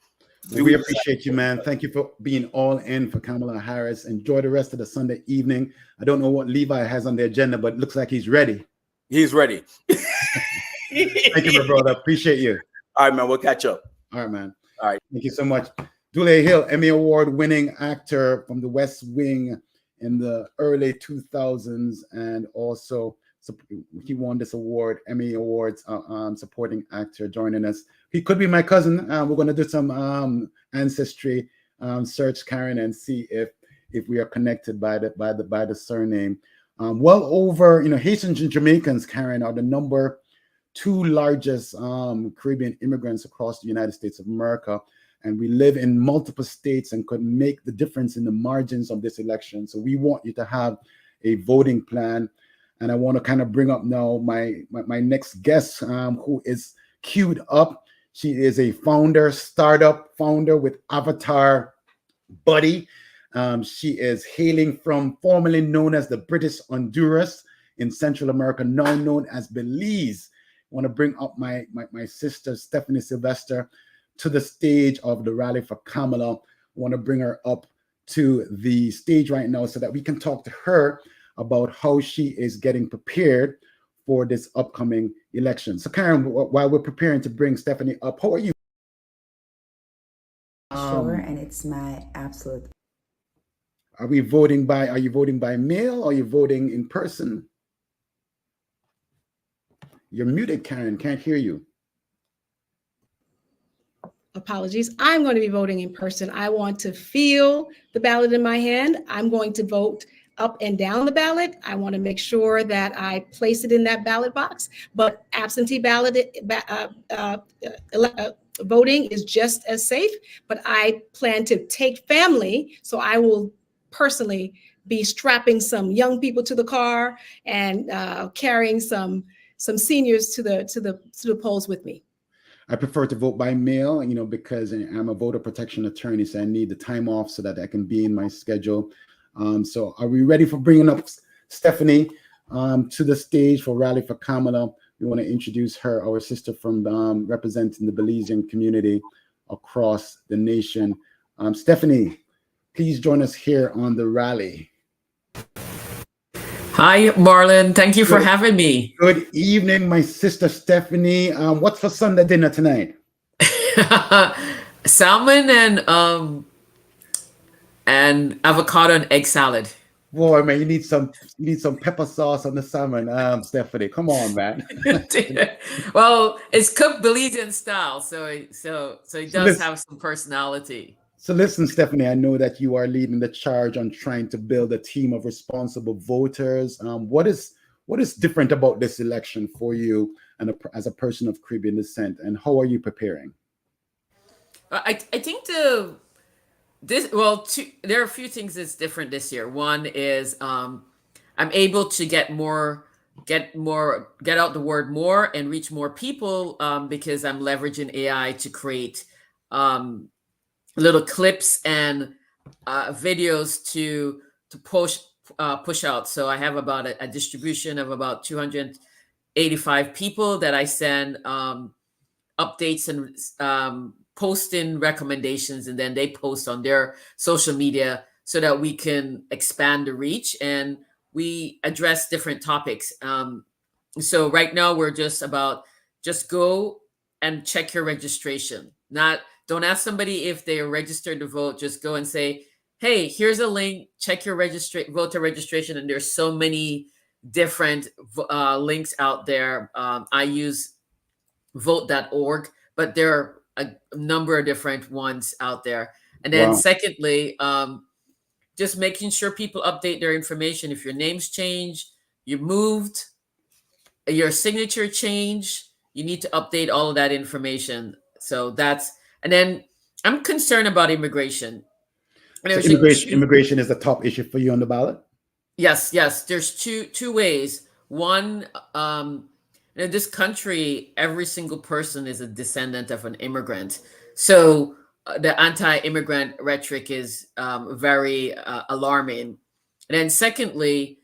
We appreciate you, man. Thank you for being all in for Kamala Harris. Enjoy the rest of the Sunday evening. I don't know what Levi has on the agenda, but it looks like he's ready. He's ready. Thank you, my brother. Appreciate you. All right, man. We'll catch up. All right, man. All right. Thank you so much. Dule Hill, Emmy Award winning actor from The West Wing in the early 2000s, and also he won this award, Emmy Awards, supporting actor, joining us. He could be my cousin. We're going to do some ancestry search, Karen, and see if we are connected by the surname. Well over, Haitians and Jamaicans, Karen, are the number 2 largest Caribbean immigrants across the United States of America. And we live in multiple states and could make the difference in the margins of this election. So we want you to have a voting plan. And I want to kind of bring up now my next guest, who is queued up. She is a startup founder with Avatar Buddy. She is hailing from formerly known as the British Honduras in Central America, now known as Belize. I want to bring up my sister, Stephanie Sylvester, to the stage of the Rally for Kamala. I want to bring her up to the stage right now so that we can talk to her about how she is getting prepared for this upcoming election. So Karen, while we're preparing to bring Stephanie up, how are you? Sure, and it's my absolute. Are you voting by mail or are you voting in person? You're muted, Karen, can't hear you. Apologies. I'm going to be voting in person. I want to feel the ballot in my hand. I'm going to vote up and down the ballot. I want to make sure that I place it in that ballot box, but absentee ballot voting is just as safe, but I plan to take family. So I will personally be strapping some young people to the car and carrying some seniors to the polls with me. I prefer to vote by mail, because I'm a voter protection attorney, so I need the time off so that I can be in my schedule. So are we ready for bringing up Stephanie to the stage for Rally for Kamala? We want to introduce her, our sister from representing the Belizean community across the nation. Stephanie, please join us here on the rally. Hi, Marlon. Thank you for having me. Good evening, my sister Stephanie. What's for Sunday dinner tonight? Salmon and avocado and egg salad. Boy, man, you need some pepper sauce on the salmon, Stephanie. Come on, man. Well, it's cooked Belizean style, so it does have some personality. So listen, Stephanie, I know that you are leading the charge on trying to build a team of responsible voters. What is different about this election for you and as a person of Caribbean descent, and how are you preparing? I think there are a few things that's different this year. One is I'm able to get out the word more and reach more people because I'm leveraging AI to create little clips and videos to push out. So I have about a distribution of about 285 people that I send updates and posting recommendations, and then they post on their social media so that we can expand the reach and we address different topics. So right now we're just go and check your registration. Don't ask somebody if they are registered to vote. Just go and say, hey, here's a link, check your voter registration. And there's so many different links out there. I use vote.org, but there are a number of different ones out there. And then secondly, just making sure people update their information. If your name's changed, you moved, your signature changed, you need to update all of that information. So and then I'm concerned about immigration. So immigration is the top issue for you on the ballot? Yes. There's two ways. One, in this country, every single person is a descendant of an immigrant. So the anti-immigrant rhetoric is very alarming. And then secondly,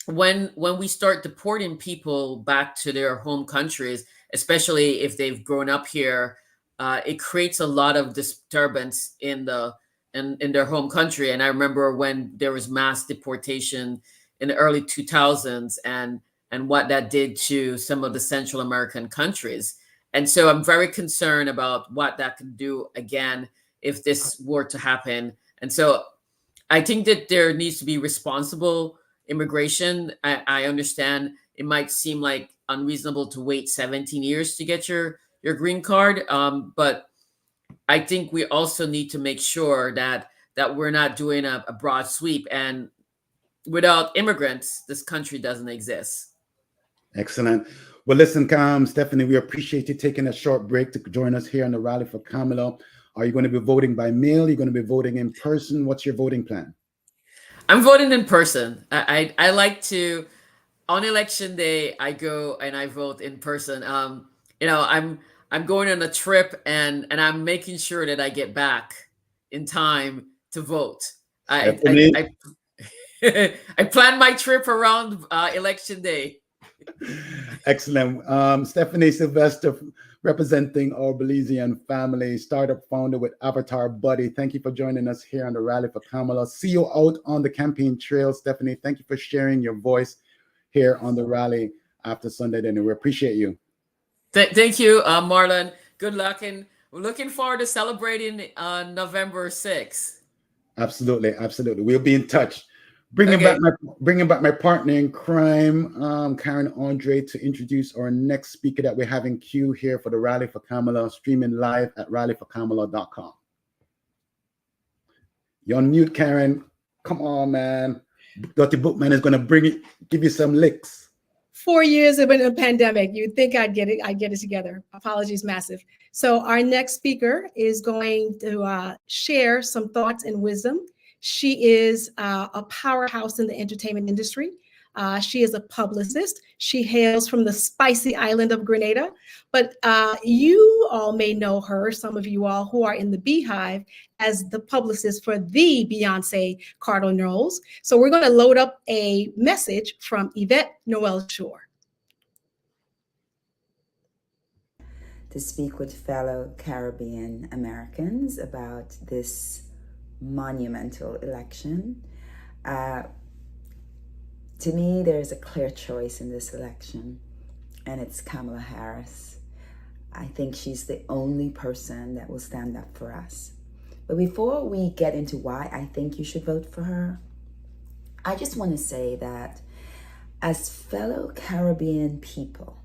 when we start deporting people back to their home countries, especially if they've grown up here, it creates a lot of disturbance in their home country. And I remember when there was mass deportation in the early 2000s and what that did to some of the Central American countries. And so I'm very concerned about what that could do again if this were to happen. And so I think that there needs to be responsible immigration. I understand it might seem like unreasonable to wait 17 years to get your green card. But I think we also need to make sure that we're not doing a broad sweep. And without immigrants, this country doesn't exist. Excellent. Well, listen, Stephanie, we appreciate you taking a short break to join us here on the Rally for Kamala. Are you going to be voting by mail? Are you going to be voting in person? What's your voting plan? I'm voting in person. I like to, on election day, I go and I vote in person. I'm going on a trip and I'm making sure that I get back in time to vote. I plan my trip around election day. Excellent. Stephanie Sylvester, representing our Belizean family, startup founder with Avatar Buddy. Thank you for joining us here on the Rally for Kamala. See you out on the campaign trail, Stephanie. Thank you for sharing your voice here on the rally after Sunday dinner. We appreciate you. Thank you, Marlon. Good luck, and we're looking forward to celebrating on November 6th. Absolutely. We'll be in touch. Bringing back my partner in crime, Karen Andre, to introduce our next speaker that we're having queue here for the Rally for Kamala, streaming live at rallyforkamala.com. You're on mute, Karen. Come on, man. Dr. Bookman is going to give you some licks. 4 years of a pandemic. You'd think I'd get it together. Apologies, massive. So our next speaker is going to share some thoughts and wisdom. She is a powerhouse in the entertainment industry. She is a publicist. She hails from the spicy island of Grenada, but you all may know her, some of you all who are in the Beehive, as the publicist for the Beyonce Cardinal Knowles. So we're going to load up a message from Yvette Noel Shore. to speak with fellow Caribbean Americans about this monumental election. To me, there's a clear choice in this election, and it's Kamala Harris. I think she's the only person that will stand up for us. But before we get into why I think you should vote for her, I just want to say that as fellow Caribbean people,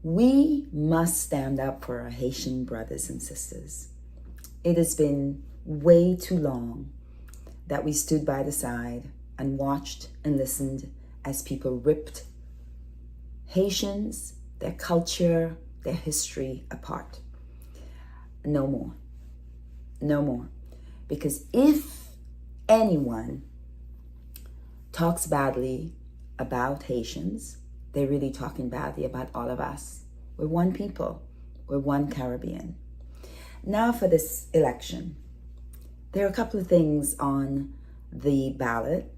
we must stand up for our Haitian brothers and sisters. It has been way too long that we stood by the side and watched and listened as people ripped Haitians, their culture, their history apart. No more. No more. Because if anyone talks badly about Haitians, they're really talking badly about all of us. We're one people. We're one Caribbean. Now for this election. There are a couple of things on the ballot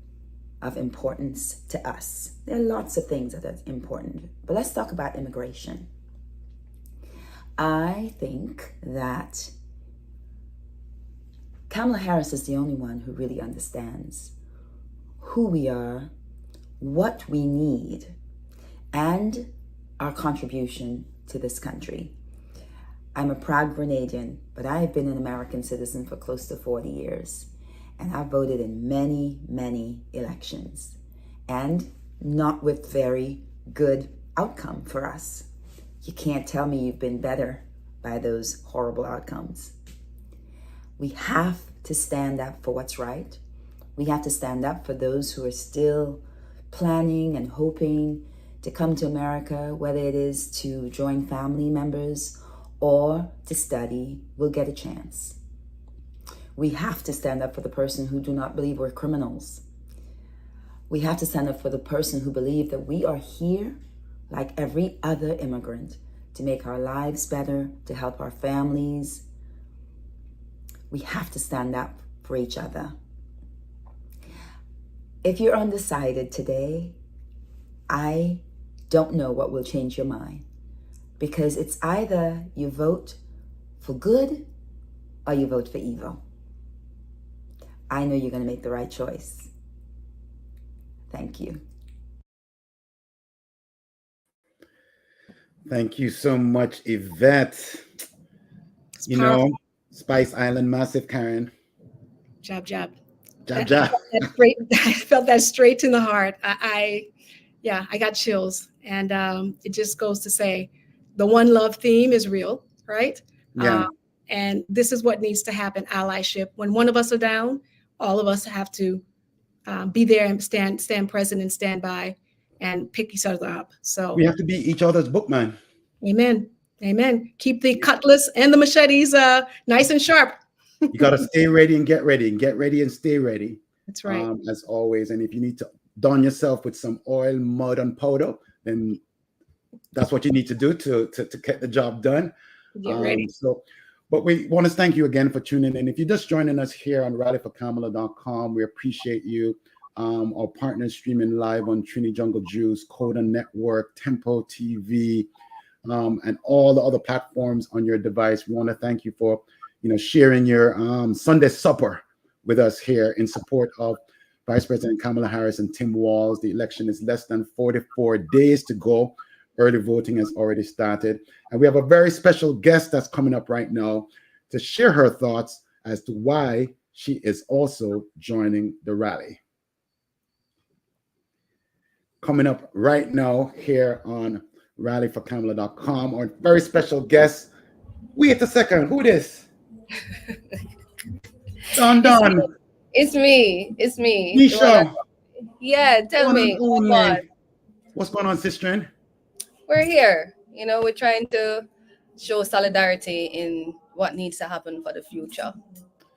of importance to us. There are lots of things that are important, but let's talk about immigration. I think that Kamala Harris is the only one who really understands who we are, what we need, and our contribution to this country. I'm a proud Grenadian, but I have been an American citizen for close to 40 years. And I've voted in many, many elections, and not with very good outcome for us. You can't tell me you've been better by those horrible outcomes. We have to stand up for what's right. We have to stand up for those who are still planning and hoping to come to America, whether it is to join family members or to study, will get a chance. We have to stand up for the person who do not believe we're criminals. We have to stand up for the person who believe that we are here, like every other immigrant, to make our lives better, to help our families. We have to stand up for each other. If you're undecided today, I don't know what will change your mind, because it's either you vote for good or you vote for evil. I know you're going to make the right choice. Thank you. Thank you so much, Yvette. You powerful. know, Spice Island Massive, Karen. Jab, jab. Jab, jab. I felt that straight in the heart. I got chills. And it just goes to say the one love theme is real, right? Yeah. And this is what needs to happen, allyship. When one of us are down, all of us have to be there and stand present and stand by and pick each other up. So We have to be each other's bookman. amen. Amen. Keep the cutlass and the machetes nice and sharp. You got to stay ready and get ready and stay ready. That's right. As always. And if you need to don yourself with some oil, mud, and powder, then that's what you need to do to get the job done. Get ready. But we want to thank you again for tuning in. If you're just joining us here on rallyforkamala.com, we appreciate you. Our partners streaming live on Trini Jungle Juice, Coda Network, Tempo TV, and all the other platforms on your device. We want to thank you for sharing your Sunday supper with us here in support of Vice President Kamala Harris and Tim Walz. The election is less than 44 days to go. Early voting has already started. And we have a very special guest that's coming up right now to share her thoughts as to why she is also joining the rally. Coming up right now here on rallyforkamala.com, our very special guest. Wait a second, who this? Don. It's me. Nisha. Yeah, tell me. What's going on, sister? We're here. We're trying to show solidarity in what needs to happen for the future.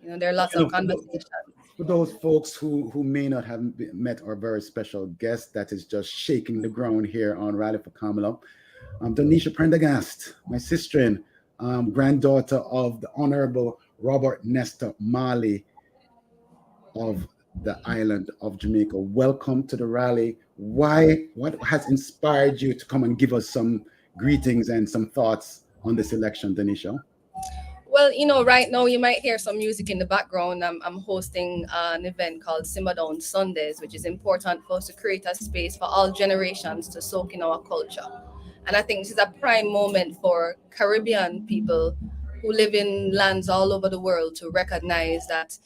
There are lots of conversations. For those folks who may not have met our very special guest that is just shaking the ground here on Rally for Kamala, Donisha Prendergast, my sister, granddaughter of the Honorable Robert Nestor Marley of the island of Jamaica. Welcome to the rally. What has inspired you to come and give us some greetings and some thoughts on this election, Denisha. Well, right now you might hear some music in the background. I'm hosting an event called Simmer Down Sundays, which is important for us to create a space for all generations to soak in our culture. And I think this is a prime moment for Caribbean people who live in lands all over the world to recognize that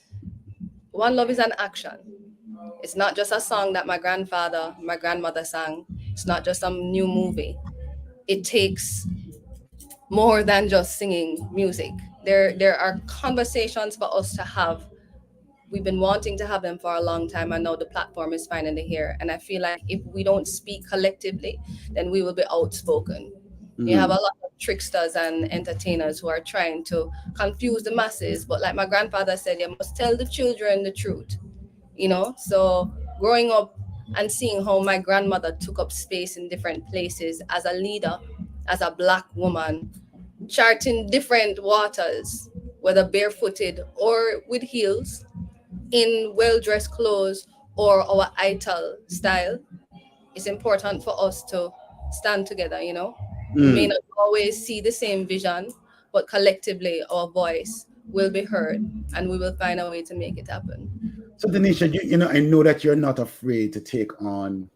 one love is an action. It's not just a song that my grandmother sang. It's not just some new movie. It takes more than just singing music. There are conversations for us to have. We've been wanting to have them for a long time, and now the platform is finally here. And I feel like if we don't speak collectively, then we will be outspoken. You have a lot of tricksters and entertainers who are trying to confuse the masses. But like my grandfather said, you must tell the children the truth. So growing up and seeing how my grandmother took up space in different places as a leader, as a Black woman, charting different waters, whether barefooted or with heels, in well-dressed clothes or our Ital style, it's important for us to stand together, We may not always see the same vision, but collectively our voice will be heard and we will find a way to make it happen. So Denisha, I know that you're not afraid to take on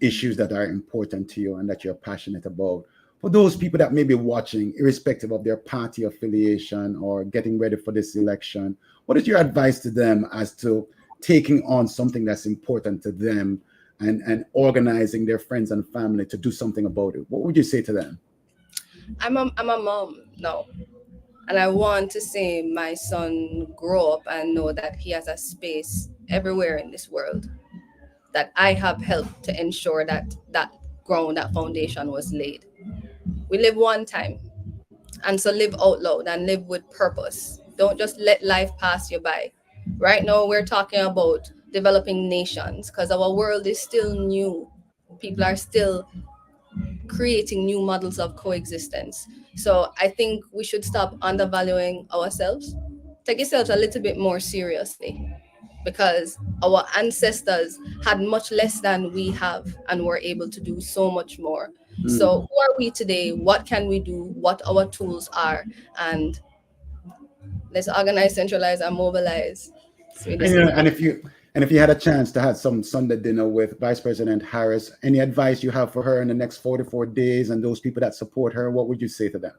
issues that are important to you and that you're passionate about. For those people that may be watching, irrespective of their party affiliation or getting ready for this election, what is your advice to them as to taking on something that's important to them and organizing their friends and family to do something about it? What would you say to them? I'm a mom now, and I want to see my son grow up and know that he has a space everywhere in this world, that I have helped to ensure that that foundation was laid. We live one time, and so live out loud and live with purpose. Don't just let life pass you by. Right now, we're talking about developing nations because our world is still new. People are still creating new models of coexistence. So I think we should stop undervaluing ourselves. Take yourselves a little bit more seriously, because our ancestors had much less than we have and were able to do so much more. So who are we today? What can we do? What our tools are? And let's organize, centralize, and mobilize. And if you had a chance to have some Sunday dinner with Vice President Harris, any advice you have for her in the next 44 days and those people that support her, what would you say to them?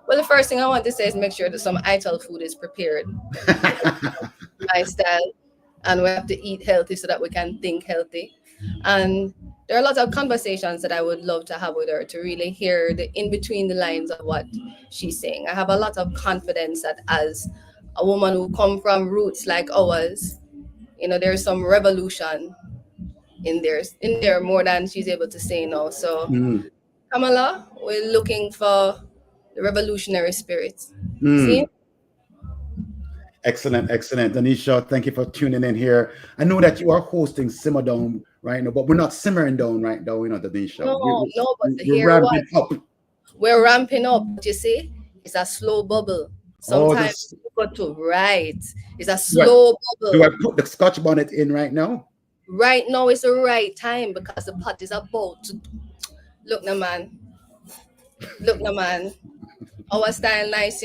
Well, the first thing I want to say is make sure that some Ital food is prepared. My style. And we have to eat healthy so that we can think healthy. And there are a lot of conversations that I would love to have with her to really hear the in between the lines of what she's saying. I have a lot of confidence that as a woman who come from roots like ours, there's some revolution in there more than she's able to say now. So Kamala, we're looking for the revolutionary spirit. See? Excellent. Denisha, thank you for tuning in here. I know that you are hosting Simmer Down right now, but we're not simmering down right now, Denisha. No, but we're ramping up. We're ramping up. But you see, it's a slow bubble. Sometimes you got to it's a slow bubble. Do I put the Scotch bonnet in right now? Right now is the right time because the pot is about to look now, man. Our style nice,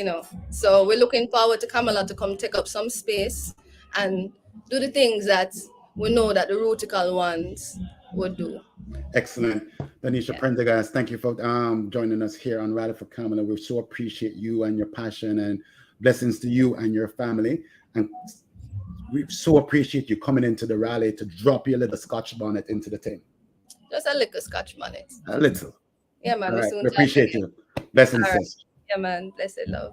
So we're looking forward to Kamala to come take up some space and do the things that we know that the rutical ones would do. Excellent. Denisha Prendergast, thank you for joining us here on Rally for Kamala. We so appreciate you and your passion, and blessings to you and your family. And we so appreciate you coming into the rally to drop your little Scotch bonnet into the thing. Just a little Scotch bonnet. A little. Yeah, man. Right. We appreciate you. Blessings. Right. Yeah, man. Blessed love.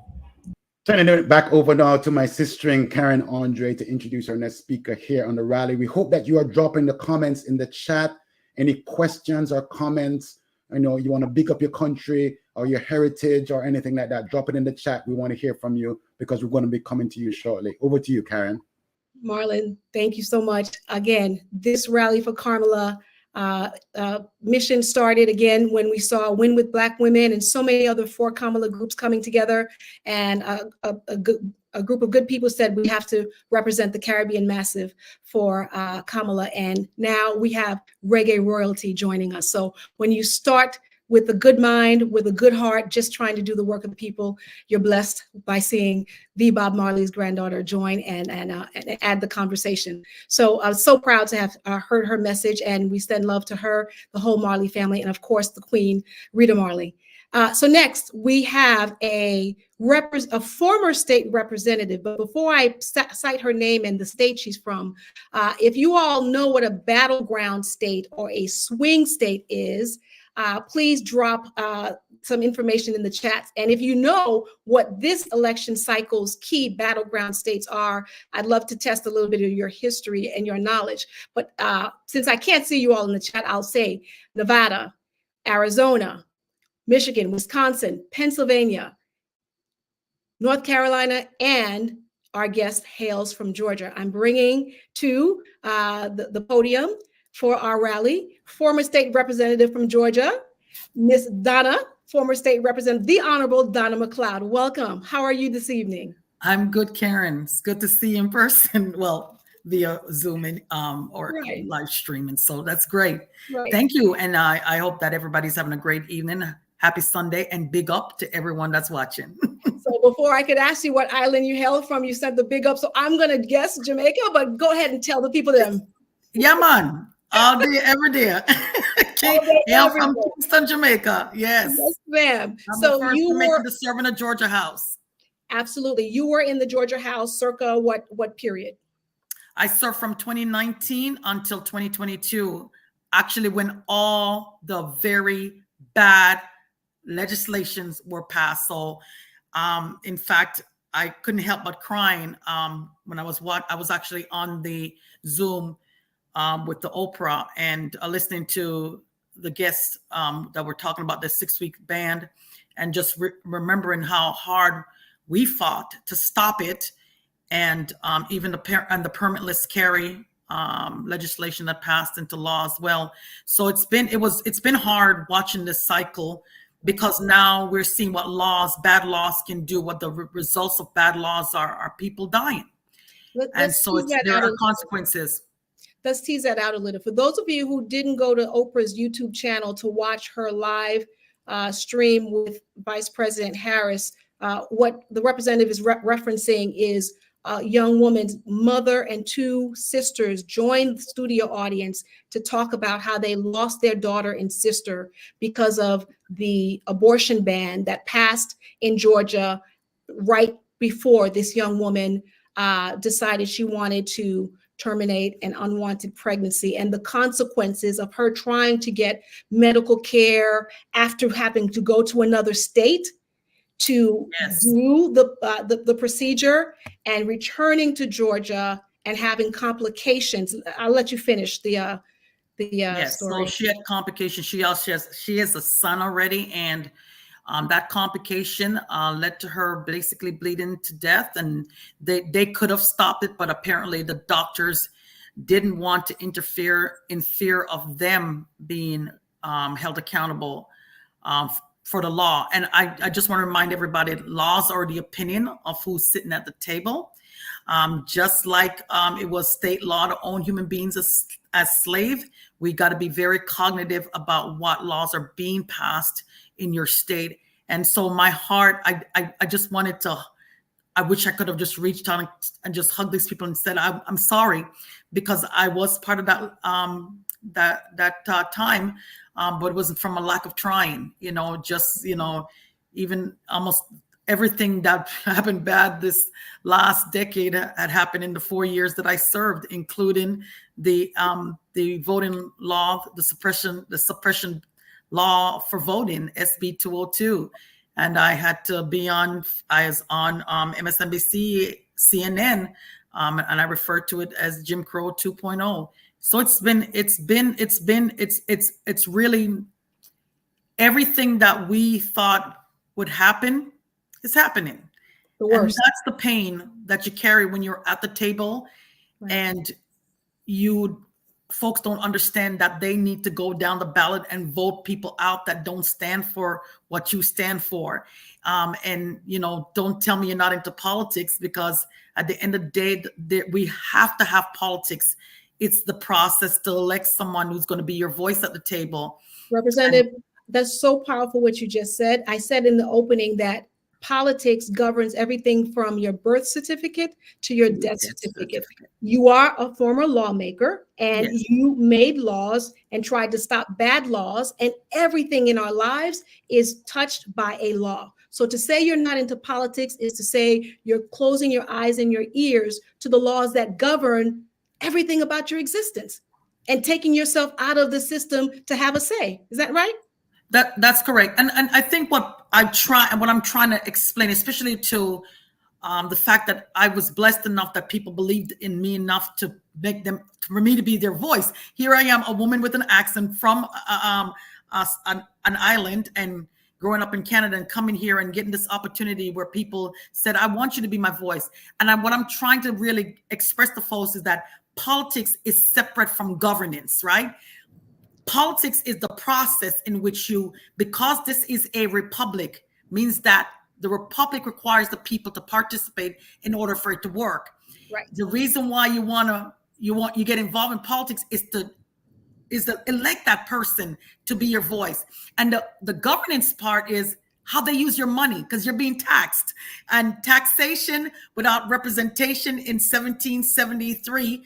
Turning it back over now to my sister Karen Andre to introduce our next speaker here on the rally. We hope that you are dropping the comments in the chat. Any questions or comments, you want to big up your country or your heritage or anything like that, drop it in the chat. We want to hear from you because we're going to be coming to you shortly. Over to you, Karen. Marlon, thank you so much. Again, this Rally for Kamala mission started again when we saw Win with Black Women and so many other For Kamala groups coming together, and a group of good people said we have to represent the Caribbean massive for Kamala, and now we have reggae royalty joining us. So when you start with a good mind, with a good heart, just trying to do the work of the people. You're blessed by seeing the Bob Marley's granddaughter join and add the conversation. So I was so proud to have heard her message, and we send love to her, the whole Marley family, and of course the Queen, Rita Marley. So next we have a former state representative, but before I cite her name and the state she's from, if you all know what a battleground state or a swing state is, please drop some information in the chat. And if you know what this election cycle's key battleground states are, I'd love to test a little bit of your history and your knowledge. But since I can't see you all in the chat, I'll say Nevada, Arizona, Michigan, Wisconsin, Pennsylvania, North Carolina, and our guest hails from Georgia. I'm bringing to the podium for our rally, former state representative from Georgia, Miss Donna, former state representative, the Honorable Donna McLeod. Welcome. How are you this evening? I'm good, Karen. It's good to see you in person. Well, via Zoom and, or live streaming. So that's great. Right. Thank you. And I hope that everybody's having a great evening. Happy Sunday, and big up to everyone that's watching. So before I could ask you what island you hail from, you said the big up. So I'm going to guess Jamaica, but go ahead and tell the people them. Yeah, man. All day, every day. Yeah, from Kingston, Jamaica. Yes. Yes, ma'am. So you were the servant of Georgia House. Absolutely. You were in the Georgia House circa what period? I served from 2019 until 2022. Actually, when all the very bad legislations were passed. So in fact, I couldn't help but crying when I was actually on the Zoom with the Oprah and listening to the guests that were talking about the 6-week ban, and just remembering how hard we fought to stop it, and even the permitless carry legislation that passed into law as well. So it's been hard watching this cycle, because now we're seeing what bad laws can do, what the results of bad laws are people dying. And so there are consequences. Let's tease that out a little. For those of you who didn't go to Oprah's YouTube channel to watch her live stream with Vice President Harris, what the representative is referencing is a young woman's mother and 2 sisters joined the studio audience to talk about how they lost their daughter and sister because of the abortion ban that passed in Georgia right before this young woman decided she wanted to terminate an unwanted pregnancy, and the consequences of her trying to get medical care after having to go to another state to do the procedure, and returning to Georgia and having complications. I'll let you finish the yes, story. So she had complications. She has a son already, and that complication led to her basically bleeding to death. And they could have stopped it, but apparently the doctors didn't want to interfere in fear of them being held accountable for the law. And I just want to remind everybody, laws are the opinion of who's sitting at the table. Just like it was state law to own human beings as slaves, we got to be very cognitive about what laws are being passed in your state. And so my heart, I just wanted to, I wish I could have just reached out and just hugged these people and said, I'm sorry, because I was part of that time, but it wasn't from a lack of trying, even almost everything that happened bad this last decade had happened in the 4 years that I served, including the voting law, the suppression law for voting, SB 202. And I had to be I was on MSNBC, CNN, and I refer to it as Jim Crow 2.0. So it's really everything that we thought would happen is happening. The worst. And that's the pain that you carry when you're at the table, right. And folks don't understand that they need to go down the ballot and vote people out that don't stand for what you stand for. And don't tell me you're not into politics, because at the end of the day, we have to have politics. It's the process to elect someone who's going to be your voice at the table. Representative, That's so powerful what you just said. I said in the opening that politics governs everything from your birth certificate to your death certificate. You are a former lawmaker, and you made laws and tried to stop bad laws, and everything in our lives is touched by a law. So to say you're not into politics is to say you're closing your eyes and your ears to the laws that govern everything about your existence and taking yourself out of the system to have a say. Is that right? That's correct. And I think what I'm trying to explain, especially to the fact that I was blessed enough that people believed in me enough to make them, for me to be their voice. Here I am, a woman with an accent from an island, and growing up in Canada and coming here and getting this opportunity where people said, I want you to be my voice. And what I'm trying to really express to folks is that politics is separate from governance, right? Politics is the process in which because this is a republic, means that the republic requires the people to participate in order for it to work. Right. The reason why you get involved in politics is to elect that person to be your voice. And the governance part is how they use your money, because you're being taxed. And taxation without representation in 1773,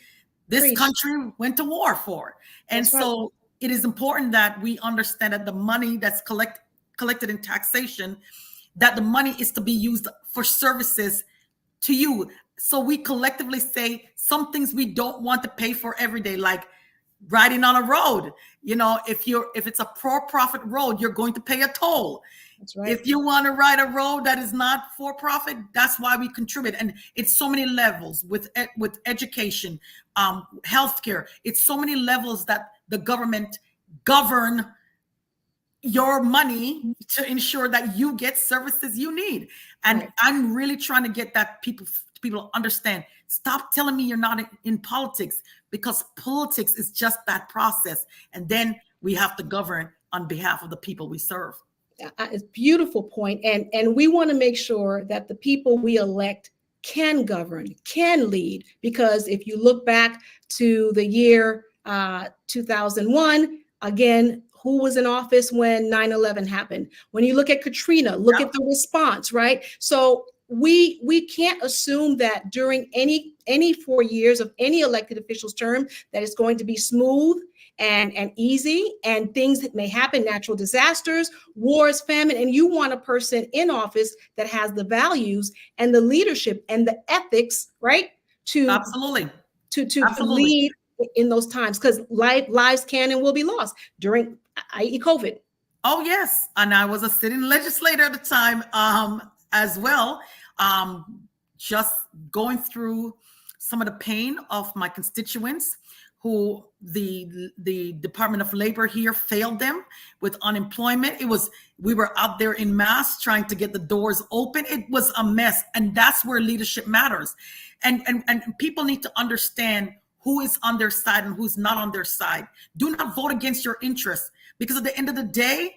this country went to war for. And so it is important that we understand that the money that's collected in taxation, that the money is to be used for services to you. So we collectively say some things we don't want to pay for every day, like riding on a road. If it's a for-profit road, you're going to pay a toll. That's right. If you want to ride a road that is not for profit, that's why we contribute. And it's so many levels with education, healthcare. It's so many levels that the government govern your money to ensure that you get services you need. And I'm really trying to get that people understand. Stop telling me you're not in politics, because politics is just that process. And then we have to govern on behalf of the people we serve. It's a beautiful point. And we want to make sure that the people we elect can govern, can lead, because if you look back to the year 2001, again, who was in office when 9/11 happened? When you look at Katrina, look at the response, right? So we can't assume that during any 4 years of any elected official's term that it's going to be smooth and easy, and things that may happen, natural disasters, wars, famine, and you want a person in office that has the values and the leadership and the ethics, right? To lead in those times, because lives can and will be lost during, i.e. COVID. Oh, yes. And I was a sitting legislator at the time as well, just going through some of the pain of my constituents who the Department of Labor here failed them with unemployment. We were out there in mass trying to get the doors open. It was a mess. And that's where leadership matters. And people need to understand who is on their side and who's not on their side. Do not vote against your interests, because at the end of the day,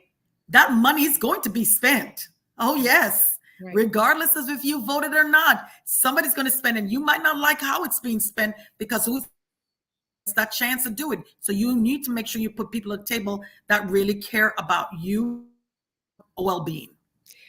that money is going to be spent. Oh, yes. Right. Regardless of if you voted or not, somebody's going to spend, and you might not like how it's being spent, because who's that chance to do it? So you need to make sure you put people at the table that really care about you well-being.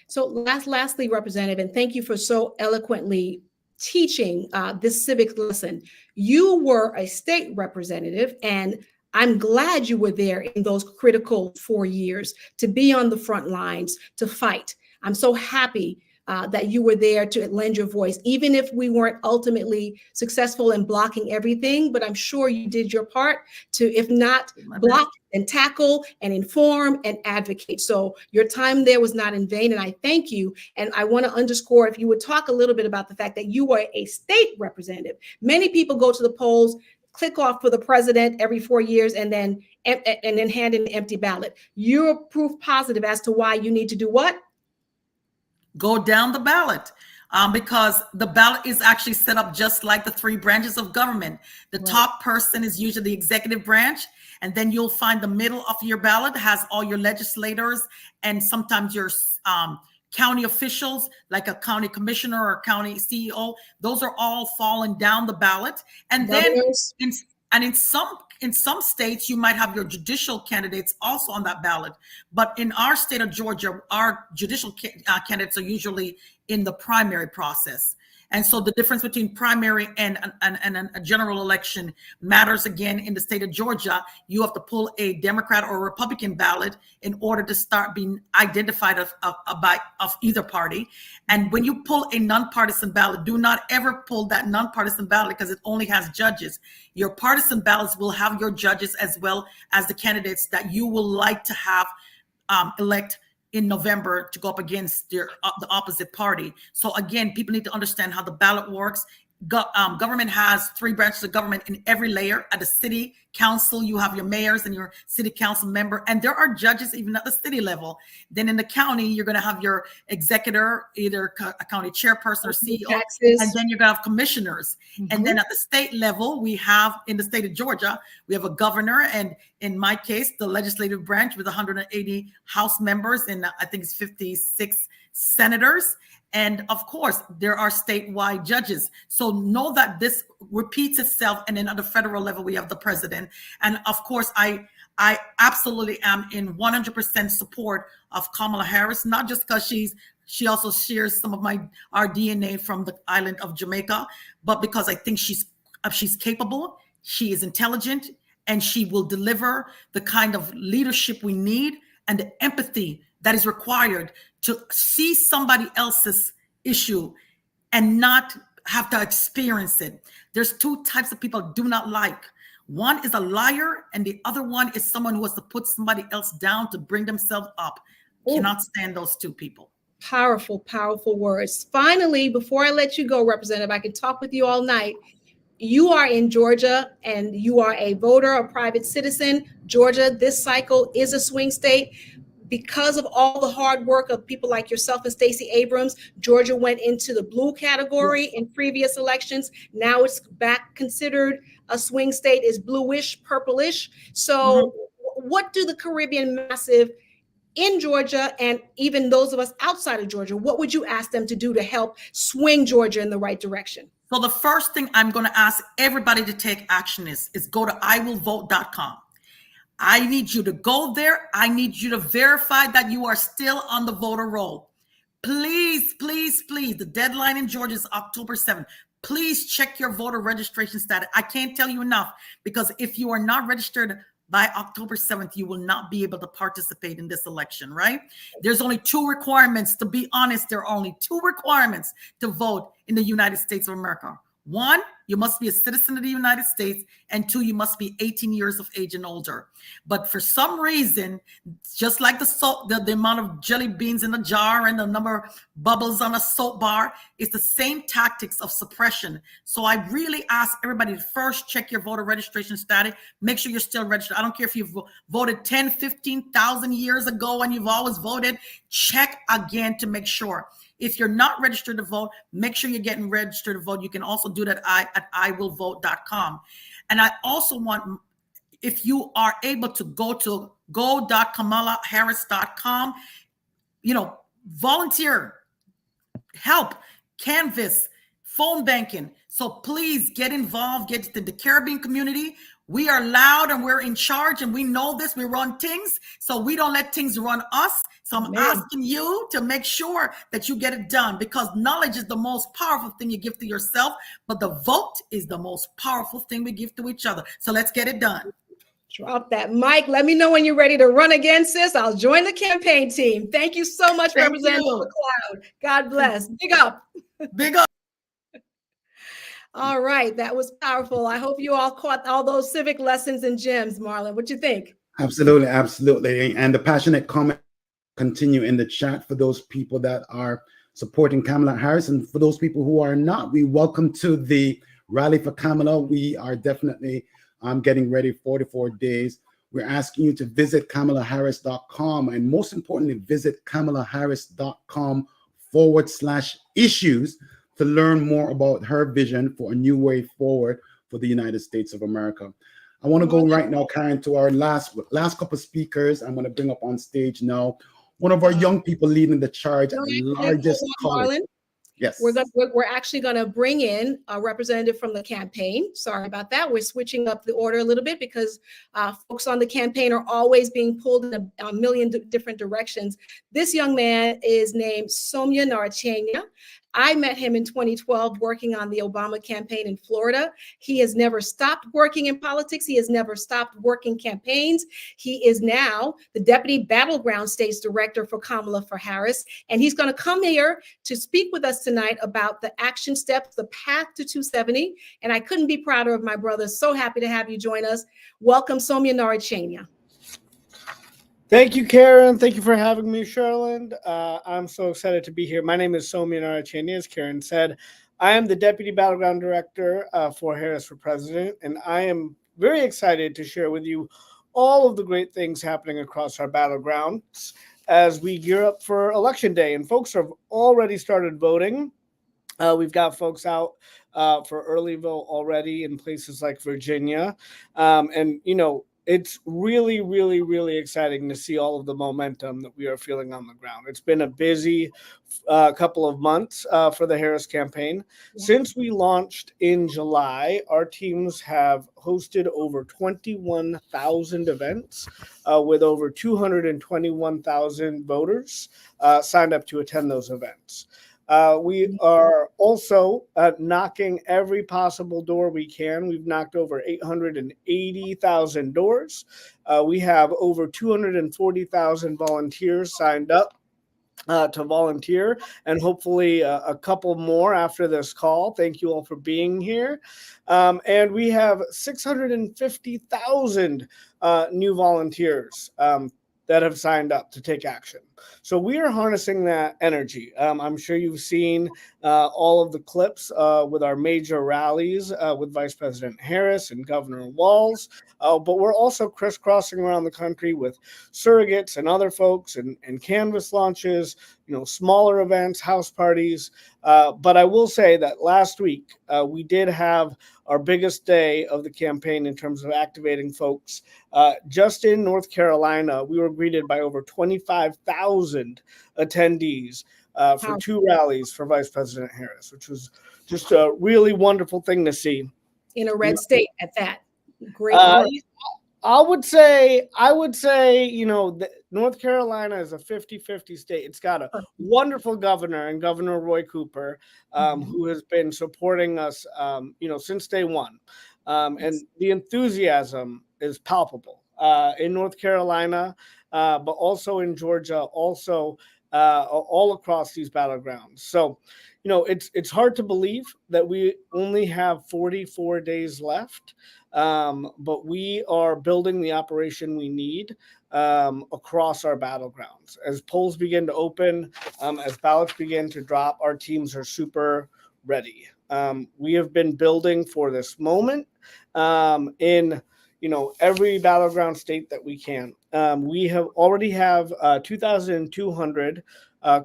So lastly, Representative, and thank you for so eloquently teaching this civic lesson. You were a state representative, and I'm glad you were there in those critical 4 years to be on the front lines, to fight. I'm so happy that you were there to lend your voice, even if we weren't ultimately successful in blocking everything. But I'm sure you did your part to, if not block and tackle and inform and advocate. So your time there was not in vain, and I thank you. And I want to underscore, if you would talk a little bit about the fact that you were a state representative. Many people go to the polls, click off for the president every 4 years, and then hand in an empty ballot. You're proof positive as to why you need to do what? Go down the ballot, because the ballot is actually set up just like the 3 branches of government. The top person is usually the executive branch, and then you'll find the middle of your ballot has all your legislators and sometimes your county officials, like a county commissioner or a county CEO. Those are all falling down the ballot. And then in some in some states, you might have your judicial candidates also on that ballot. But in our state of Georgia, our judicial candidates are usually in the primary process. And so the difference between primary and a general election matters again in the state of Georgia. You have to pull a Democrat or a Republican ballot in order to start being identified of either party. And when you pull a nonpartisan ballot, do not ever pull that nonpartisan ballot because it only has judges. Your partisan ballots will have your judges as well as the candidates that you will like to have elect in November to go up against the opposite party. So again, people need to understand how the ballot works. Government has 3 branches of government in every layer. At the city council, you have your mayors and your city council member, and there are judges even at the city level. Then in the county, you're going to have your executor, either a county chairperson or CEO, taxes. And then you're going to have commissioners. And then at the state level, we have, in the state of Georgia, we have a governor, and in my case, the legislative branch with 180 House members and I think it's 56 senators. And of course, there are statewide judges. So know that this repeats itself. And then at the federal level, we have the president. And of course, I absolutely am in 100% support of Kamala Harris, not just because she also shares some of our DNA from the island of Jamaica, but because I think she's capable, she is intelligent, and she will deliver the kind of leadership we need and the empathy that is required to see somebody else's issue and not have to experience it. There's 2 types of people I do not like. One is a liar, and the other one is someone who wants to put somebody else down to bring themselves up. Ooh. Cannot stand those 2 people. Powerful, powerful words. Finally, before I let you go, Representative, I could talk with you all night. You are in Georgia and you are a voter, a private citizen. Georgia, this cycle is a swing state. Because of all the hard work of people like yourself and Stacey Abrams, Georgia went into the blue category in previous elections. Now it's back considered a swing state, is bluish, purplish. So what do the Caribbean Massive in Georgia and even those of us outside of Georgia, what would you ask them to do to help swing Georgia in the right direction? So the first thing I'm going to ask everybody to take action is go to iwillvote.com. I need you to go there. I need you to verify that you are still on the voter roll. Please, please, please. The deadline in Georgia is October 7th. Please check your voter registration status. I can't tell you enough, because if you are not registered by October 7th, you will not be able to participate in this election, right? There's only 2 requirements. To be honest, there are only 2 requirements to vote in the United States of America. 1, you must be a citizen of the United States, and 2, you must be 18 years of age and older. But for some reason, just like the amount of jelly beans in a jar and the number of bubbles on a soap bar, it's the same tactics of suppression. So I really ask everybody to first check your voter registration status. Make sure you're still registered. I don't care if you've voted 10, 15,000 years ago and you've always voted. Check again to make sure. If you're not registered to vote, make sure you're getting registered to vote. You can also do that at iwillvote.com. And I also want, if you are able to go to go.kamalaharris.com, volunteer, help, canvas, phone banking. So please get involved, get to the Caribbean community. We are loud and we're in charge, and we know this. We run things, so we don't let things run us. So I'm asking you to make sure that you get it done, because knowledge is the most powerful thing you give to yourself, but the vote is the most powerful thing we give to each other. So let's get it done. Drop that mic. Let me know when you're ready to run again, sis. I'll join the campaign team. Thank you so much, Representative McLeod. God bless. Big up. Big up. All right, that was powerful. I hope you all caught all those civic lessons and gems, Marlon. What you think? Absolutely, absolutely. And the passionate comment continue in the chat for those people that are supporting Kamala Harris, and for those people who are not, we welcome to the Rally for Kamala. We are definitely getting ready 44 days. We're asking you to visit kamalaharris.com, and most importantly, visit kamalaharris.com/issues to learn more about her vision for a new way forward for the United States of America. I want to go right now, Karen, to our last couple of speakers. I'm going to bring up on stage now one of our young people leading the charge at the largest college. Yes. We're actually going to bring in a representative from the campaign. Sorry about that. We're switching up the order a little bit because folks on the campaign are always being pulled in a million different directions. This young man is named Somya Narachenya. I met him in 2012 working on the Obama campaign in Florida. He has never stopped working in politics. He has never stopped working campaigns. He is now the Deputy Battleground States Director for Kamala Harris. And he's going to come here to speak with us tonight about the action steps, the path to 270. And I couldn't be prouder of my brother. So happy to have you join us. Welcome, Somya Narachenya. Thank you, Karen. Thank you for having me, Charlotte. I'm so excited to be here. My name is Somya Narachenya, as Karen said. I am the Deputy Battleground Director for Harris for President, and I am very excited to share with you all of the great things happening across our battlegrounds as we gear up for Election Day. And folks have already started voting. We've got folks out for early vote already in places like Virginia. And, you know, it's really, really, really exciting to see all of the momentum that we are feeling on the ground. It's been a busy couple of months for the Harris campaign. Since we launched in July, our teams have hosted over 21,000 events with over 221,000 voters signed up to attend those events. We are also knocking every possible door we can. We've knocked over 880,000 doors. We have over 240,000 volunteers signed up to volunteer, and hopefully a couple more after this call. Thank you all for being here. And we have 650,000 new volunteers that have signed up to take action. So we are harnessing that energy. I'm sure you've seen all of the clips with our major rallies with Vice President Harris and Governor Walz, but we're also crisscrossing around the country with surrogates and other folks and canvas launches, you know, smaller events, house parties. But I will say that last week we did have our biggest day of the campaign in terms of activating folks. Just in North Carolina, we were greeted by over 25,000 attendees for 2 rallies for Vice President Harris, which was just a really wonderful thing to see. In a red state at that. Great. I would say, you know, North Carolina is a 50-50 state. It's got a wonderful governor, and Governor Roy Cooper, who has been supporting us, you know, since day one. And the enthusiasm is palpable in North Carolina, but also in Georgia, also all across these battlegrounds. So, you know, it's hard to believe that we only have 44 days left. But we are building the operation we need across our battlegrounds. As polls begin to open, as ballots begin to drop, our teams are super ready. We have been building for this moment in, you know, every battleground state that we can. We have already have 2,200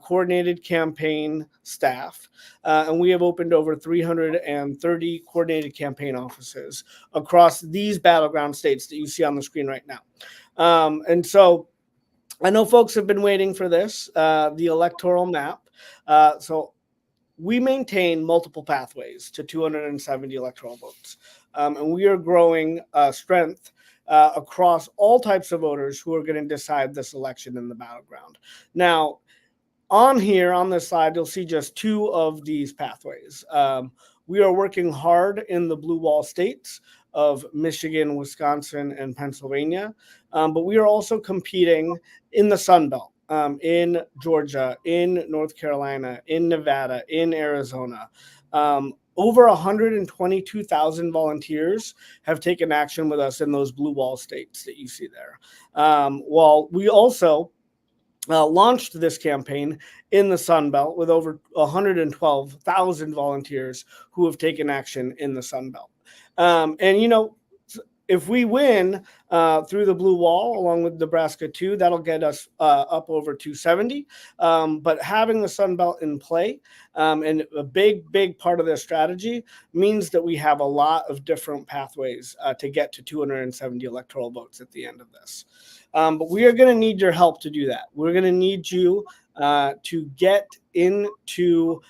coordinated campaign staff, and we have opened over 330 coordinated campaign offices across these battleground states that you see on the screen right now. And so I know folks have been waiting for this, the electoral map. So we maintain multiple pathways to 270 electoral votes, and we are growing strength across all types of voters who are going to decide this election in the battleground. Now, on here, on this slide, you'll see just 2 of these pathways. We are working hard in the blue wall states of Michigan, Wisconsin, and Pennsylvania, but we are also competing in the Sun Belt, in Georgia, in North Carolina, in Nevada, in Arizona. Over 122,000 volunteers have taken action with us in those blue wall states that you see there. While we also launched this campaign in the Sun Belt with over 112,000 volunteers who have taken action in the Sun Belt. And, you know, if we win, through the blue wall, along with Nebraska 2. That'll get us up over 270. But having the Sun Belt in play and a big part of their strategy means that we have a lot of different pathways to get to 270 electoral votes at the end of this. But we are going to need your help to do that. We're going to need you to get into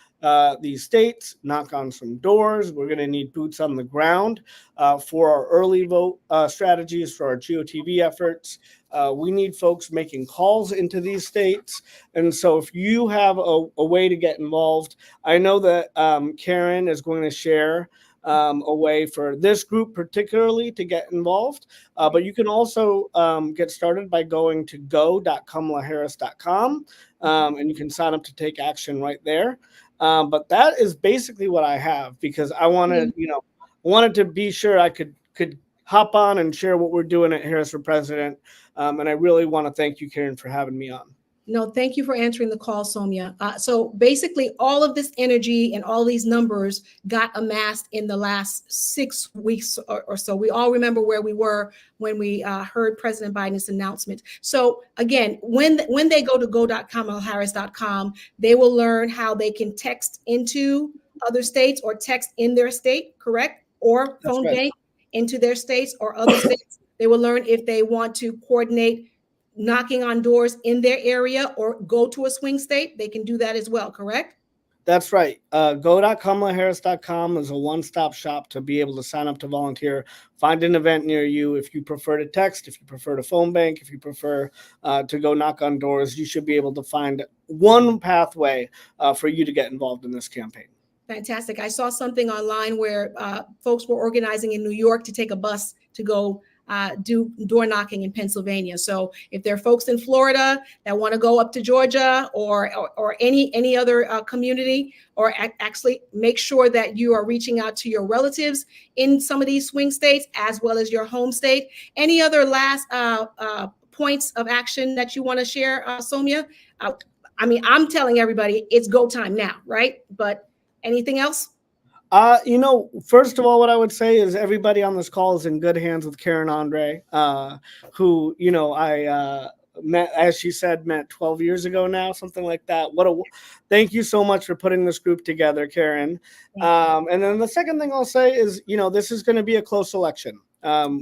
these states, knock on some doors. We're going to need boots on the ground for our early vote strategies, for our GOTV efforts. We need folks making calls into these states. And so if you have a way to get involved, I know that Karen is going to share a way for this group particularly to get involved. But you can also get started by going to go.kamalaharris.com and you can sign up to take action right there. But that is basically what I have, because I wanted, wanted to be sure I could hop on and share what we're doing at Harris for President. And I really want to thank you, Karen, for having me on. No, thank you for answering the call, Soumya. So basically, all of this energy and all these numbers got amassed in the last 6 weeks or so. We all remember where we were when we heard President Biden's announcement. So again, when they go to go.kamalaharris.com, they will learn how they can text into other states or text in their state, correct? Or phone bank into their states or other states. They will learn if they want to coordinate knocking on doors in their area or go to a swing state. They can do that as well, correct? That's right. Go.kamalaharris.com is a one-stop shop to be able to sign up to volunteer, find an event near you. If you prefer to text, if you prefer to phone bank, if you prefer to go knock on doors, you should be able to find one pathway for you to get involved in this campaign. Fantastic. I saw something online where folks were organizing in New York to take a bus to go do door knocking in Pennsylvania. So if there are folks in Florida that want to go up to Georgia or any other community, or actually make sure that you are reaching out to your relatives in some of these swing states as well as your home state. Any other last points of action that you want to share, Soumya? I mean, I'm telling everybody it's go time now, right? But anything else? First of all, what I would say is everybody on this call is in good hands with Karen Andre, who, I met, as she said, met 12 years ago now, something like that. Thank you so much for putting this group together, Karen. And then the second thing I'll say is, this is going to be a close election.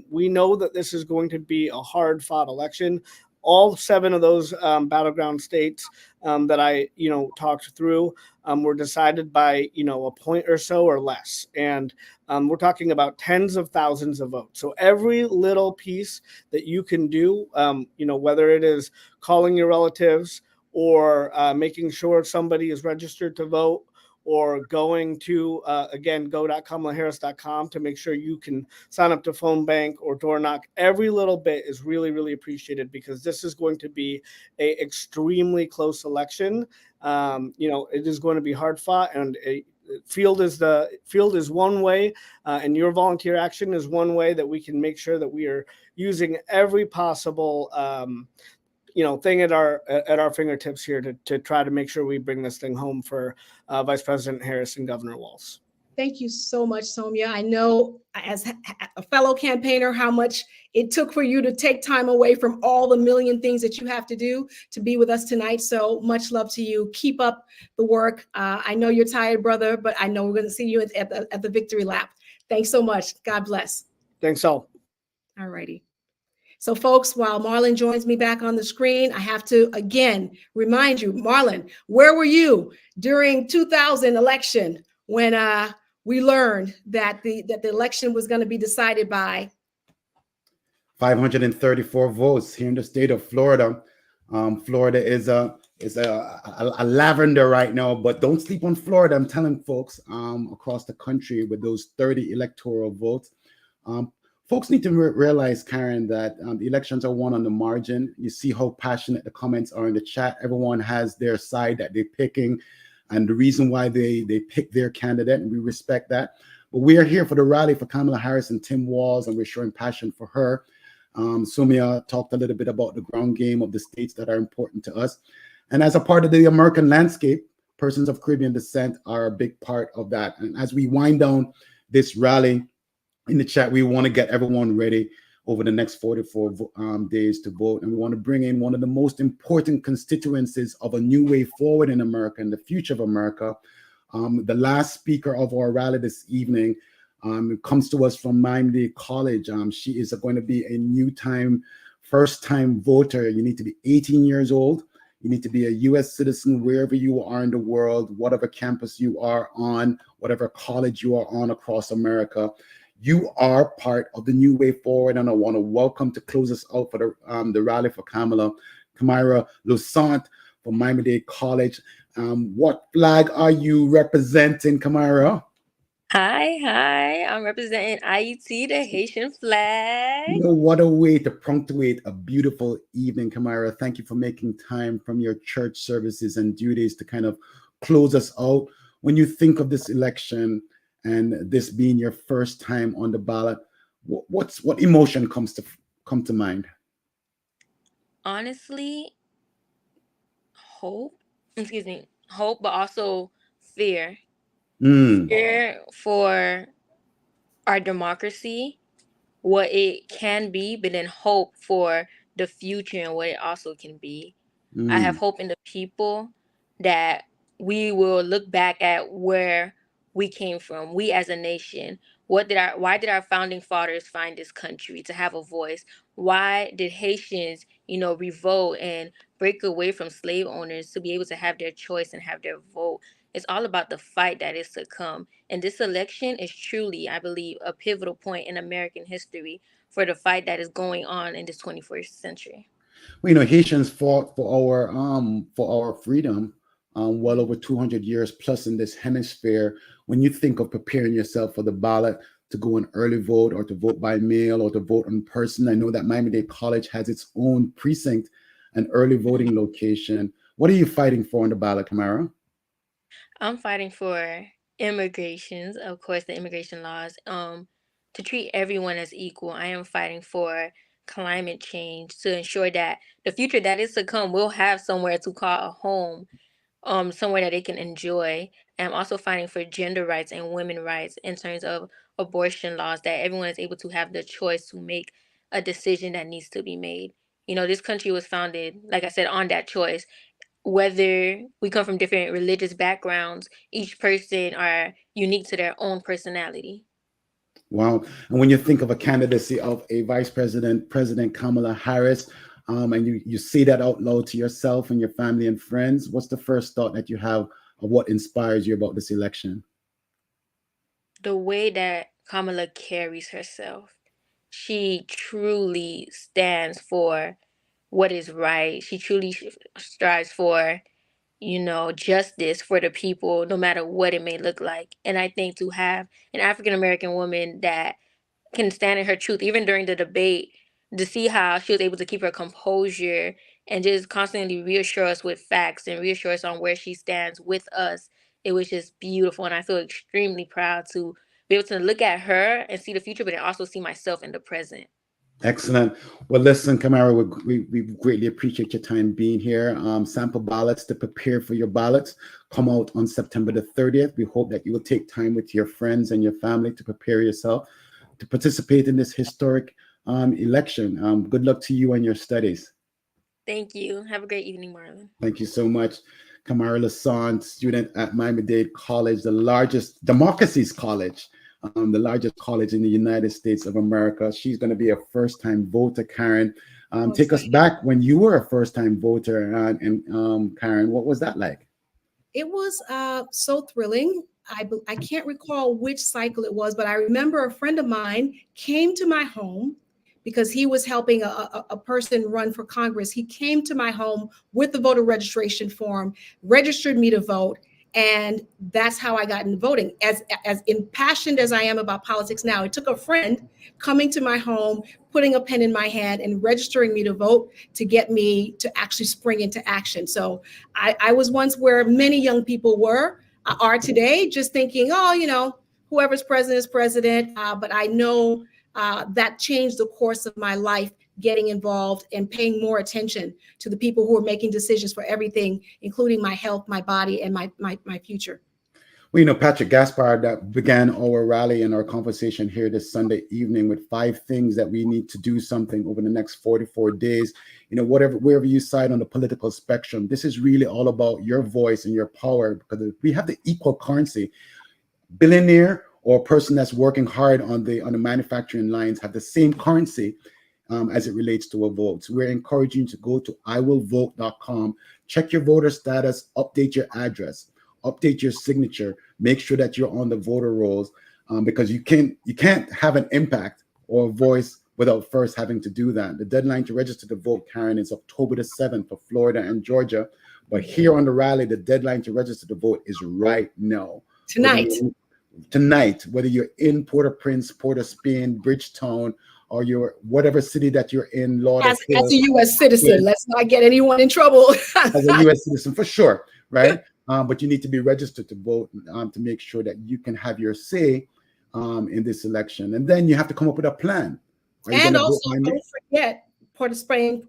We know that this is going to be a hard fought election. All 7 of those battleground states that I, talked through were decided by, a point or so or less. And we're talking about tens of thousands of votes. So every little piece that you can do, whether it is calling your relatives or making sure somebody is registered to vote, or going to, again, go.kamalaharris.com to make sure you can sign up to phone bank or door knock. Every little bit is really, really appreciated, because this is going to be an extremely close election. It is going to be hard fought, and field is one way, and your volunteer action is one way that we can make sure that we are using every possible thing at our fingertips here to try to make sure we bring this thing home for Vice President Harris and Governor Walz. Thank you so much, Soumya. I know as a fellow campaigner how much it took for you to take time away from all the million things that you have to do to be with us tonight. So much love to you. Keep up the work. I know you're tired, brother, but I know we're going to see you at the victory lap. Thanks so much. God bless. Thanks all. All righty. So folks, while Marlon joins me back on the screen, I have to again remind you, Marlon, where were you during 2000 election when we learned that the election was going to be decided by 534 votes here in the state of Florida? Florida is a lavender right now, but don't sleep on Florida. I'm telling folks across the country with those 30 electoral votes. Folks need to realize, Karen, that the elections are won on the margin. You see how passionate the comments are in the chat. Everyone has their side that they're picking and the reason why they pick their candidate, and we respect that. But we are here for the rally for Kamala Harris and Tim Walz, and we're showing passion for her. Soumya talked a little bit about the ground game of the states that are important to us. And as a part of the American landscape, persons of Caribbean descent are a big part of that. And as we wind down this rally, in the chat, we want to get everyone ready. over the next 44 days to vote. And we want to bring in one of the most important constituencies of a new way forward in America and the future of America. The last speaker of our rally this evening comes to us from Miami-Dade College. She is going to be a first-time voter. You need to be 18 years old. You need to be a U.S. citizen wherever you are in the world, whatever campus you are on, whatever college you are on across America. You are part of the new way forward, and I want to welcome to close us out for the rally for Kamala Lusant from Miami-Dade College. What flag are you representing, Kamara? Hi. I'm representing IUT, the Haitian flag. You know, what a way to punctuate a beautiful evening, Kamara. Thank you for making time from your church services and duties to kind of close us out. When you think of this election and this being your first time on the ballot, what emotion come to mind? Honestly, hope, but also fear. Fear for our democracy, what it can be, but then hope for the future and what it also can be. I have hope in the people that we will look back at where we came from, we as a nation. Why did our founding fathers find this country to have a voice? Why did Haitians, revolt and break away from slave owners to be able to have their choice and have their vote? It's all about the fight that is to come. And this election is truly, I believe, a pivotal point in American history for the fight that is going on in this 21st century. Well, Haitians fought for our freedom well over 200 years plus in this hemisphere. When you think of preparing yourself for the ballot to go and early vote or to vote by mail or to vote in person, I know that Miami-Dade College has its own precinct and early voting location. What are you fighting for on the ballot, Kamara? I'm fighting for immigrations, of course, the immigration laws, to treat everyone as equal. I am fighting for climate change to ensure that the future that is to come will have somewhere to call a home, somewhere that they can enjoy. And I'm also fighting for gender rights and women rights in terms of abortion laws, that everyone is able to have the choice to make a decision that needs to be made. This country was founded, like I said, on that choice. Whether we come from different religious backgrounds, each person are unique to their own personality. Wow. And when you think of a candidacy of a vice president, President Kamala Harris, and you say that out loud to yourself and your family and friends, what's the first thought that you have of what inspires you about this election? The way that Kamala carries herself, she truly stands for what is right. She truly strives for, justice for the people, no matter what it may look like. And I think to have an African American woman that can stand in her truth, even during the debate, to see how she was able to keep her composure and just constantly reassure us with facts and reassure us on where she stands with us, it was just beautiful. And I feel extremely proud to be able to look at her and see the future, but then also see myself in the present. Excellent. Well, listen, Kamara, we greatly appreciate your time being here. Sample ballots to prepare for your ballots come out on September the 30th. We hope that you will take time with your friends and your family to prepare yourself to participate in this historic election. Good luck to you and your studies. Thank you. Have a great evening, Marlon. Thank you so much. Kamara Lusant, student at Miami-Dade College, the largest democracies college, the largest college in the United States of America. She's going to be a first-time voter. Karen, take us back when you were a first-time voter. And Karen, what was that like? It was so thrilling. I can't recall which cycle it was, but I remember a friend of mine came to my home because he was helping a person run for Congress. He came to my home with the voter registration form, registered me to vote, and that's how I got into voting. As impassioned as I am about politics now, it took a friend coming to my home, putting a pen in my hand and registering me to vote to get me to actually spring into action. So I was once where many young people are today, just thinking, whoever's president is president. But I know that changed the course of my life, getting involved and paying more attention to the people who are making decisions for everything, including my health, my body, and my future. Well, you know, Patrick Gaspard, that began our rally and our conversation here this Sunday evening with 5 things that we need to do something over the next 44 days. You know, wherever you side on the political spectrum, this is really all about your voice and your power, because we have the equal currency. Billionaire or person that's working hard on the manufacturing lines have the same currency as it relates to a vote. So we're encouraging you to go to iwillvote.com, check your voter status, update your address, update your signature, make sure that you're on the voter rolls, because you can't have an impact or a voice without first having to do that. The deadline to register to vote, Karen, is October the 7th for Florida and Georgia. But here on the rally, the deadline to register to vote is right now. Tonight, whether you're in Port-au-Prince, Port of Spain, Bridgetown, or your whatever city that you're in, as a U.S. citizen, let's not get anyone in trouble. As a U.S. citizen, for sure, right? But you need to be registered to vote to make sure that you can have your say in this election. And then you have to come up with a plan. And also, don't forget Port of Spain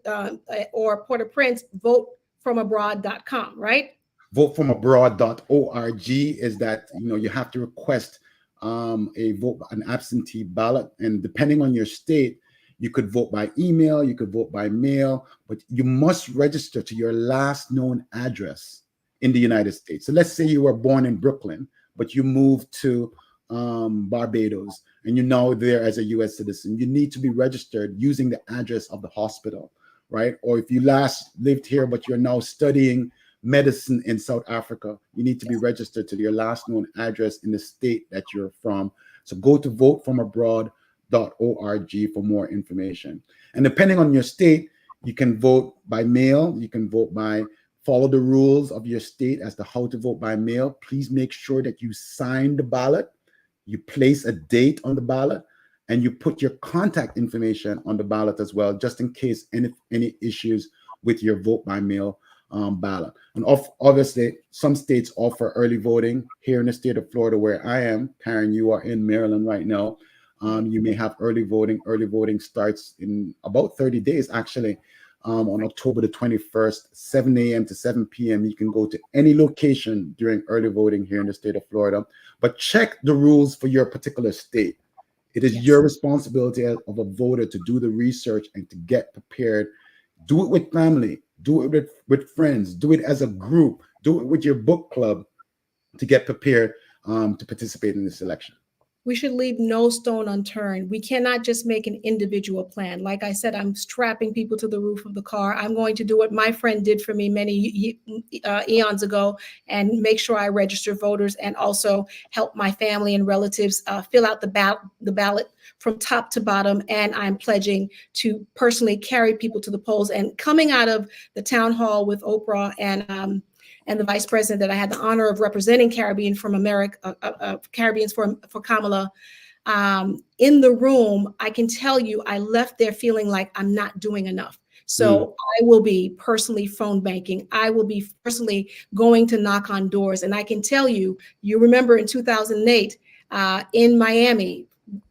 or Port-au-Prince, votefromabroad.com, right? Votefromabroad.org is that, you know, you have to request an absentee ballot, and depending on your state, you could vote by email, you could vote by mail, but you must register to your last known address in the United States. So let's say you were born in Brooklyn, but you moved to Barbados, and you're now there as a U.S. citizen. You need to be registered using the address of the hospital, right? Or if you last lived here, but you're now studying medicine in South Africa, you need to be registered to your last known address in the state that you're from. So go to votefromabroad.org for more information. And depending on your state, you can vote by mail, you can vote by follow the rules of your state as to how to vote by mail. Please make sure that you sign the ballot, you place a date on the ballot, and you put your contact information on the ballot as well, just in case any issues with your vote by mail ballot. And obviously, some states offer early voting. Here in the state of Florida, where I am, Karen, you are in Maryland right now. You may have early voting. Early voting starts in about 30 days, actually, on October the 21st, 7 a.m. to 7 p.m. You can go to any location during early voting here in the state of Florida, but check the rules for your particular state. It is your responsibility of a voter to do the research and to get prepared. Do it with family. Do it with friends. Do it as a group. Do it with your book club to get prepared to participate in this election. We should leave no stone unturned. We cannot just make an individual plan. Like I said, I'm strapping people to the roof of the car. I'm going to do what my friend did for me many eons ago and make sure I register voters and also help my family and relatives fill out the ballot from top to bottom. And I'm pledging to personally carry people to the polls. And coming out of the town hall with Oprah and the vice president that I had the honor of representing Caribbeans for Kamala in the room, I can tell you I left there feeling like I'm not doing enough. So I will be personally phone banking. I will be personally going to knock on doors. And I can tell you, you remember in 2008 in Miami,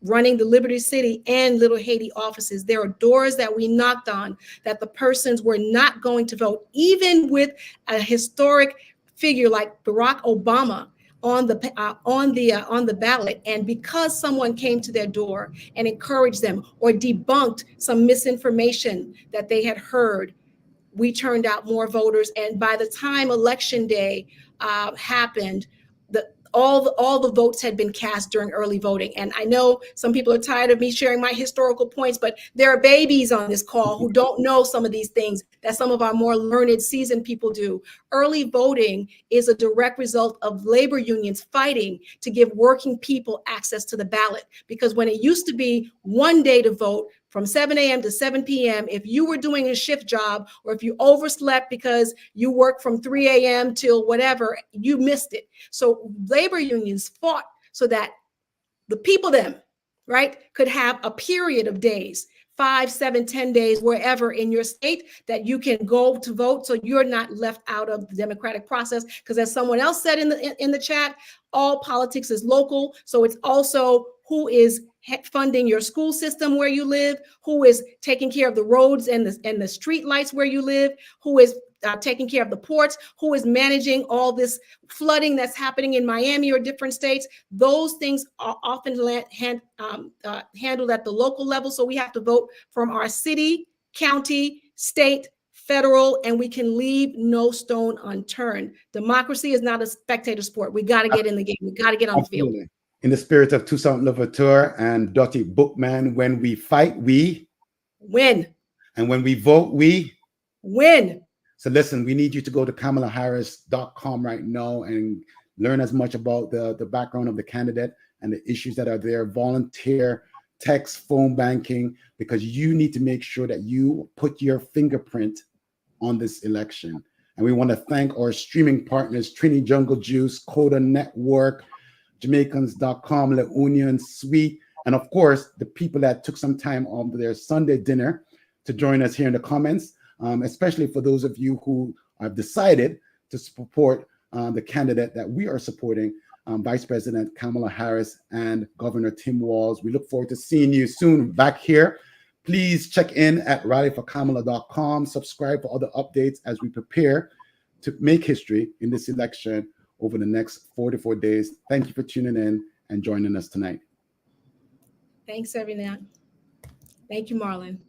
running the Liberty City and Little Haiti offices, there are doors that we knocked on that the persons were not going to vote, even with a historic figure like Barack Obama on the ballot. And because someone came to their door and encouraged them or debunked some misinformation that they had heard, we turned out more voters. And by the time election day happened, all the votes had been cast during early voting. And I know some people are tired of me sharing my historical points, but there are babies on this call who don't know some of these things that some of our more learned, seasoned people do. Early voting is a direct result of labor unions fighting to give working people access to the ballot. Because when it used to be one day to vote, from 7 a.m. to 7 p.m., if you were doing a shift job or if you overslept because you worked from 3 a.m. till whatever, you missed it. So labor unions fought so that the people right, could have a period of days, 5, 7, 10 days, wherever in your state that you can go to vote, so you're not left out of the democratic process. Because as someone else said in the chat, all politics is local. So it's also who is funding your school system where you live, who is taking care of the roads and the street lights where you live, who is taking care of the ports, who is managing all this flooding that's happening in Miami or different states. Those things are often handled at the local level. So we have to vote from our city, county, state, federal, and we can leave no stone unturned. Democracy is not a spectator sport. We got to get in the game. We got to get on the field. In the spirit of Toussaint Louverture and Dottie Bookman, when we fight, we win. And when we vote, we win. So listen, we need you to go to KamalaHarris.com right now and learn as much about the background of the candidate and the issues that are there. Volunteer, text, phone banking, because you need to make sure that you put your fingerprint on this election. And we want to thank our streaming partners, Trini Jungle Juice, Coda Network, Jamaicans.com, Le Union Suite, and of course, the people that took some time on their Sunday dinner to join us here in the comments, especially for those of you who have decided to support the candidate that we are supporting, Vice President Kamala Harris and Governor Tim Walz. We look forward to seeing you soon back here. Please check in at rallyforkamala.com. Subscribe for other updates as we prepare to make history in this election over the next 44 days. Thank you for tuning in and joining us tonight. Thanks, everyone. Thank you, Marlon.